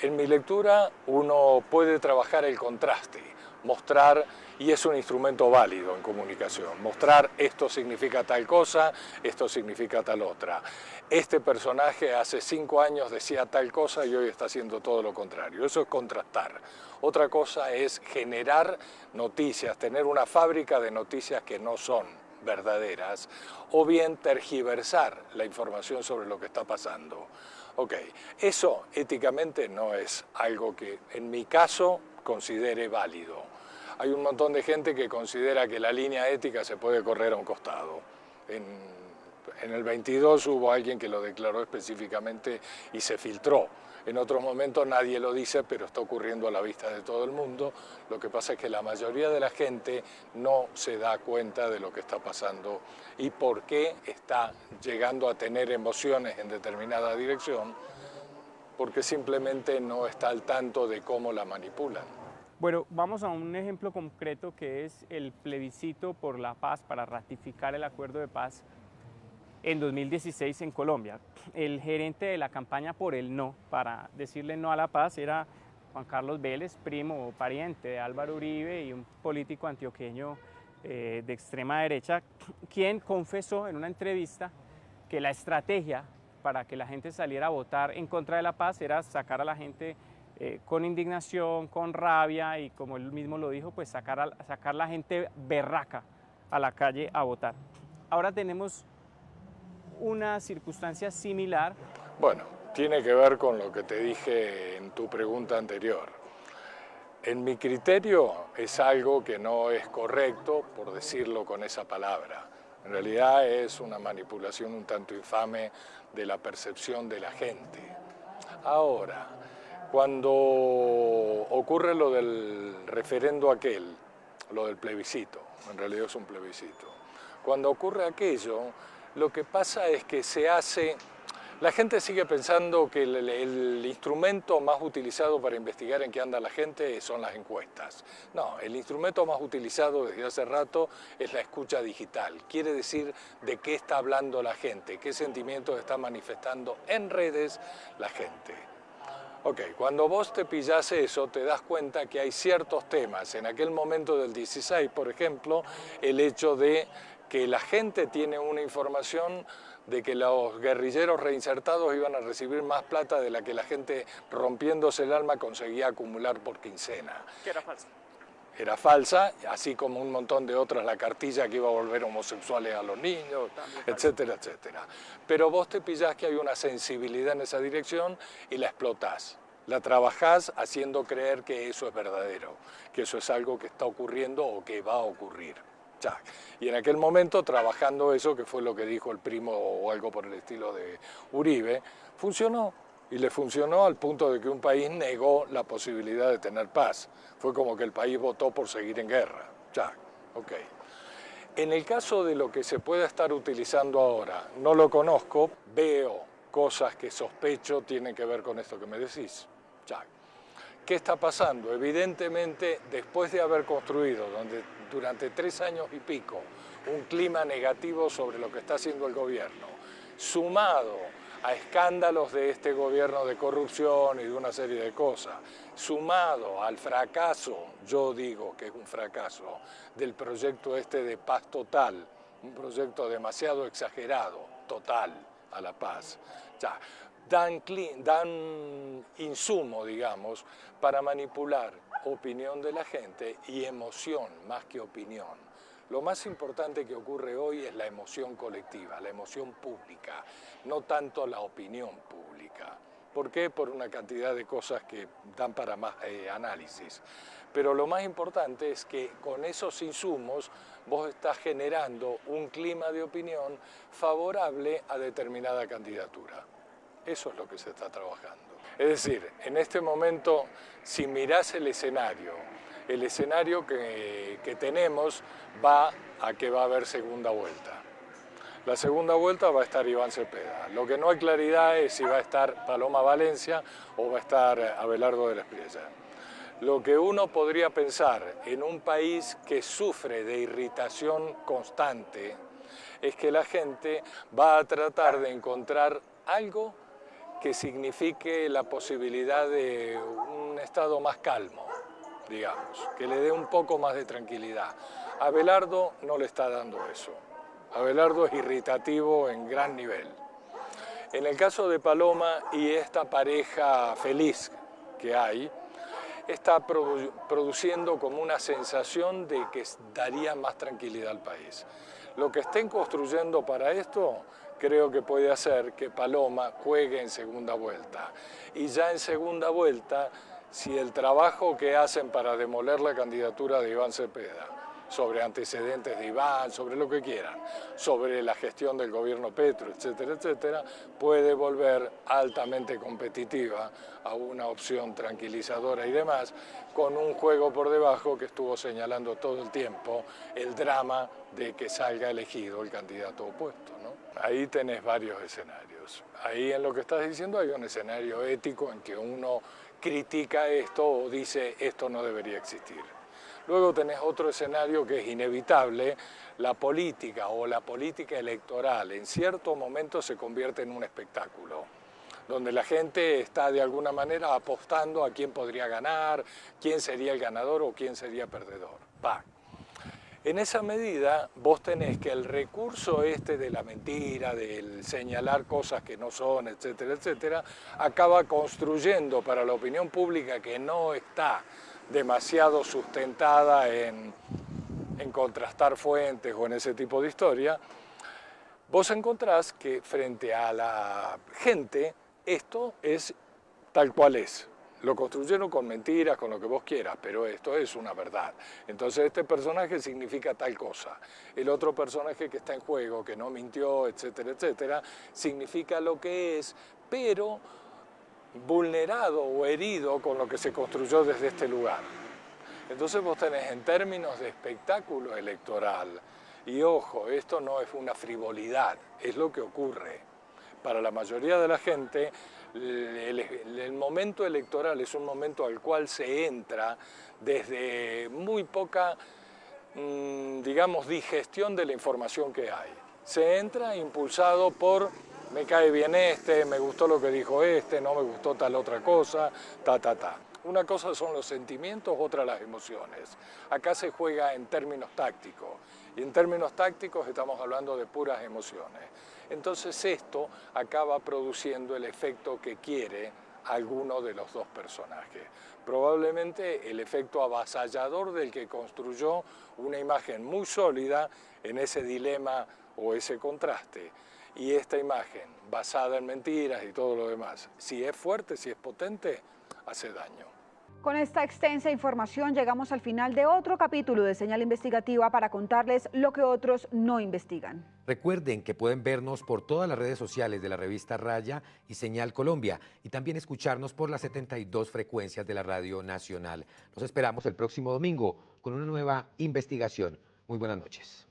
En mi lectura uno puede trabajar el contraste, mostrar, y es un instrumento válido en comunicación, mostrar esto significa tal cosa, esto significa tal otra. Este personaje hace 5 años decía tal cosa y hoy está haciendo todo lo contrario. Eso es contrastar. Otra cosa es generar noticias, tener una fábrica de noticias que no son verdaderas, o bien tergiversar la información sobre lo que está pasando. Ok, eso éticamente no es algo que en mi caso considere válido. Hay un montón de gente que considera que la línea ética se puede correr a un costado. En el 22 hubo alguien que lo declaró específicamente y se filtró. En otros momentos nadie lo dice, pero está ocurriendo a la vista de todo el mundo. Lo que pasa es que la mayoría de la gente no se da cuenta de lo que está pasando y por qué está llegando a tener emociones en determinada dirección, porque simplemente no está al tanto de cómo la manipulan. Bueno, vamos a un ejemplo concreto que es el plebiscito por la paz para ratificar el acuerdo de paz en 2016 en Colombia. El gerente de la campaña por el no, para decirle no a la paz, era Juan Carlos Vélez, primo o pariente de Álvaro Uribe y un político antioqueño de extrema derecha, quien confesó en una entrevista que la estrategia para que la gente saliera a votar en contra de la paz era sacar a la gente con indignación, con rabia y, como él mismo lo dijo, pues sacar la gente berraca a la calle a votar. Ahora tenemos una circunstancia similar. Bueno, tiene que ver con lo que te dije en tu pregunta anterior. En mi criterio es algo que no es correcto, por decirlo con esa palabra. En realidad es una manipulación un tanto infame de la percepción de la gente. Ahora, cuando ocurre lo del referendo aquel, lo del plebiscito, en realidad es un plebiscito, cuando ocurre aquello, lo que pasa es que la gente sigue pensando que el instrumento más utilizado para investigar en qué anda la gente son las encuestas. No, el instrumento más utilizado desde hace rato es la escucha digital. Quiere decir de qué está hablando la gente, qué sentimientos está manifestando en redes la gente. Ok, cuando vos te pillás eso, te das cuenta que hay ciertos temas. En aquel momento del 16, por ejemplo, el hecho de que la gente tiene una información de que los guerrilleros reinsertados iban a recibir más plata de la que la gente rompiéndose el alma conseguía acumular por quincena. Que era falso. Era falsa, así como un montón de otras, la cartilla que iba a volver homosexuales a los niños, etcétera, etcétera. Pero vos te pillás que hay una sensibilidad en esa dirección y la explotás. La trabajás haciendo creer que eso es verdadero, que eso es algo que está ocurriendo o que va a ocurrir. Ya. Y en aquel momento, trabajando eso, que fue lo que dijo el primo o algo por el estilo de Uribe, funcionó. Y le funcionó al punto de que un país negó la posibilidad de tener paz. Fue como que el país votó por seguir en guerra. Ya, ok. En el caso de lo que se pueda estar utilizando ahora, no lo conozco, veo cosas que sospecho tienen que ver con esto que me decís. Ya. ¿Qué está pasando? Evidentemente, después de haber construido durante 3 años y pico un clima negativo sobre lo que está haciendo el gobierno, sumado a escándalos de este gobierno de corrupción y de una serie de cosas, sumado al fracaso, yo digo que es un fracaso, del proyecto este de paz total, un proyecto demasiado exagerado, total, a la paz, ya, dan insumo, digamos, para manipular opinión de la gente y emoción más que opinión. Lo más importante que ocurre hoy es la emoción colectiva, la emoción pública, no tanto la opinión pública. ¿Por qué? Por una cantidad de cosas que dan para más análisis. Pero lo más importante es que con esos insumos vos estás generando un clima de opinión favorable a determinada candidatura. Eso es lo que se está trabajando. Es decir, en este momento, si mirás el escenario que tenemos va a que va a haber segunda vuelta. La segunda vuelta va a estar Iván Cepeda. Lo que no hay claridad es si va a estar Paloma Valencia o va a estar Abelardo de la Espriella. Lo que uno podría pensar en un país que sufre de irritación constante es que la gente va a tratar de encontrar algo que signifique la posibilidad de un estado más calmo, digamos, que le dé un poco más de tranquilidad. Abelardo no le está dando eso. Abelardo es irritativo en gran nivel. En el caso de Paloma y esta pareja feliz que hay, está produciendo como una sensación de que daría más tranquilidad al país. Lo que estén construyendo para esto, creo que puede hacer que Paloma juegue en segunda vuelta. Y ya en segunda vuelta, si el trabajo que hacen para demoler la candidatura de Iván Cepeda, sobre antecedentes de Iván, sobre lo que quieran, sobre la gestión del gobierno Petro, etcétera, etcétera, puede volver altamente competitiva a una opción tranquilizadora y demás, con un juego por debajo que estuvo señalando todo el tiempo el drama de que salga elegido el candidato opuesto, ¿no? Ahí tenés varios escenarios. Ahí en lo que estás diciendo hay un escenario ético en que uno critica esto o dice esto no debería existir. Luego tenés otro escenario que es inevitable, la política o la política electoral en cierto momento se convierte en un espectáculo, donde la gente está de alguna manera apostando a quién podría ganar, quién sería el ganador o quién sería perdedor. En esa medida vos tenés que el recurso este de la mentira, del señalar cosas que no son, etcétera, etcétera, acaba construyendo para la opinión pública que no está demasiado sustentada en contrastar fuentes o en ese tipo de historia, vos encontrás que frente a la gente esto es tal cual es. Lo construyeron con mentiras, con lo que vos quieras, pero esto es una verdad. Entonces este personaje significa tal cosa. El otro personaje que está en juego, que no mintió, etcétera, etcétera, significa lo que es, pero vulnerado o herido con lo que se construyó desde este lugar. Entonces vos tenés en términos de espectáculo electoral, y ojo, esto no es una frivolidad, es lo que ocurre. Para la mayoría de la gente, el momento electoral es un momento al cual se entra desde muy poca, digamos, digestión de la información que hay. Se entra impulsado por me cae bien este, me gustó lo que dijo este, no me gustó tal otra cosa, ta. Una cosa son los sentimientos, otra las emociones. Acá se juega en términos tácticos, y en términos tácticos estamos hablando de puras emociones. Entonces esto acaba produciendo el efecto que quiere alguno de los dos personajes. Probablemente el efecto avasallador del que construyó una imagen muy sólida en ese dilema o ese contraste. Y esta imagen, basada en mentiras y todo lo demás, si es fuerte, si es potente, hace daño. Con esta extensa información llegamos al final de otro capítulo de Señal Investigativa para contarles lo que otros no investigan. Recuerden que pueden vernos por todas las redes sociales de la revista Raya y Señal Colombia y también escucharnos por las 72 frecuencias de la Radio Nacional. Los esperamos el próximo domingo con una nueva investigación. Muy buenas noches.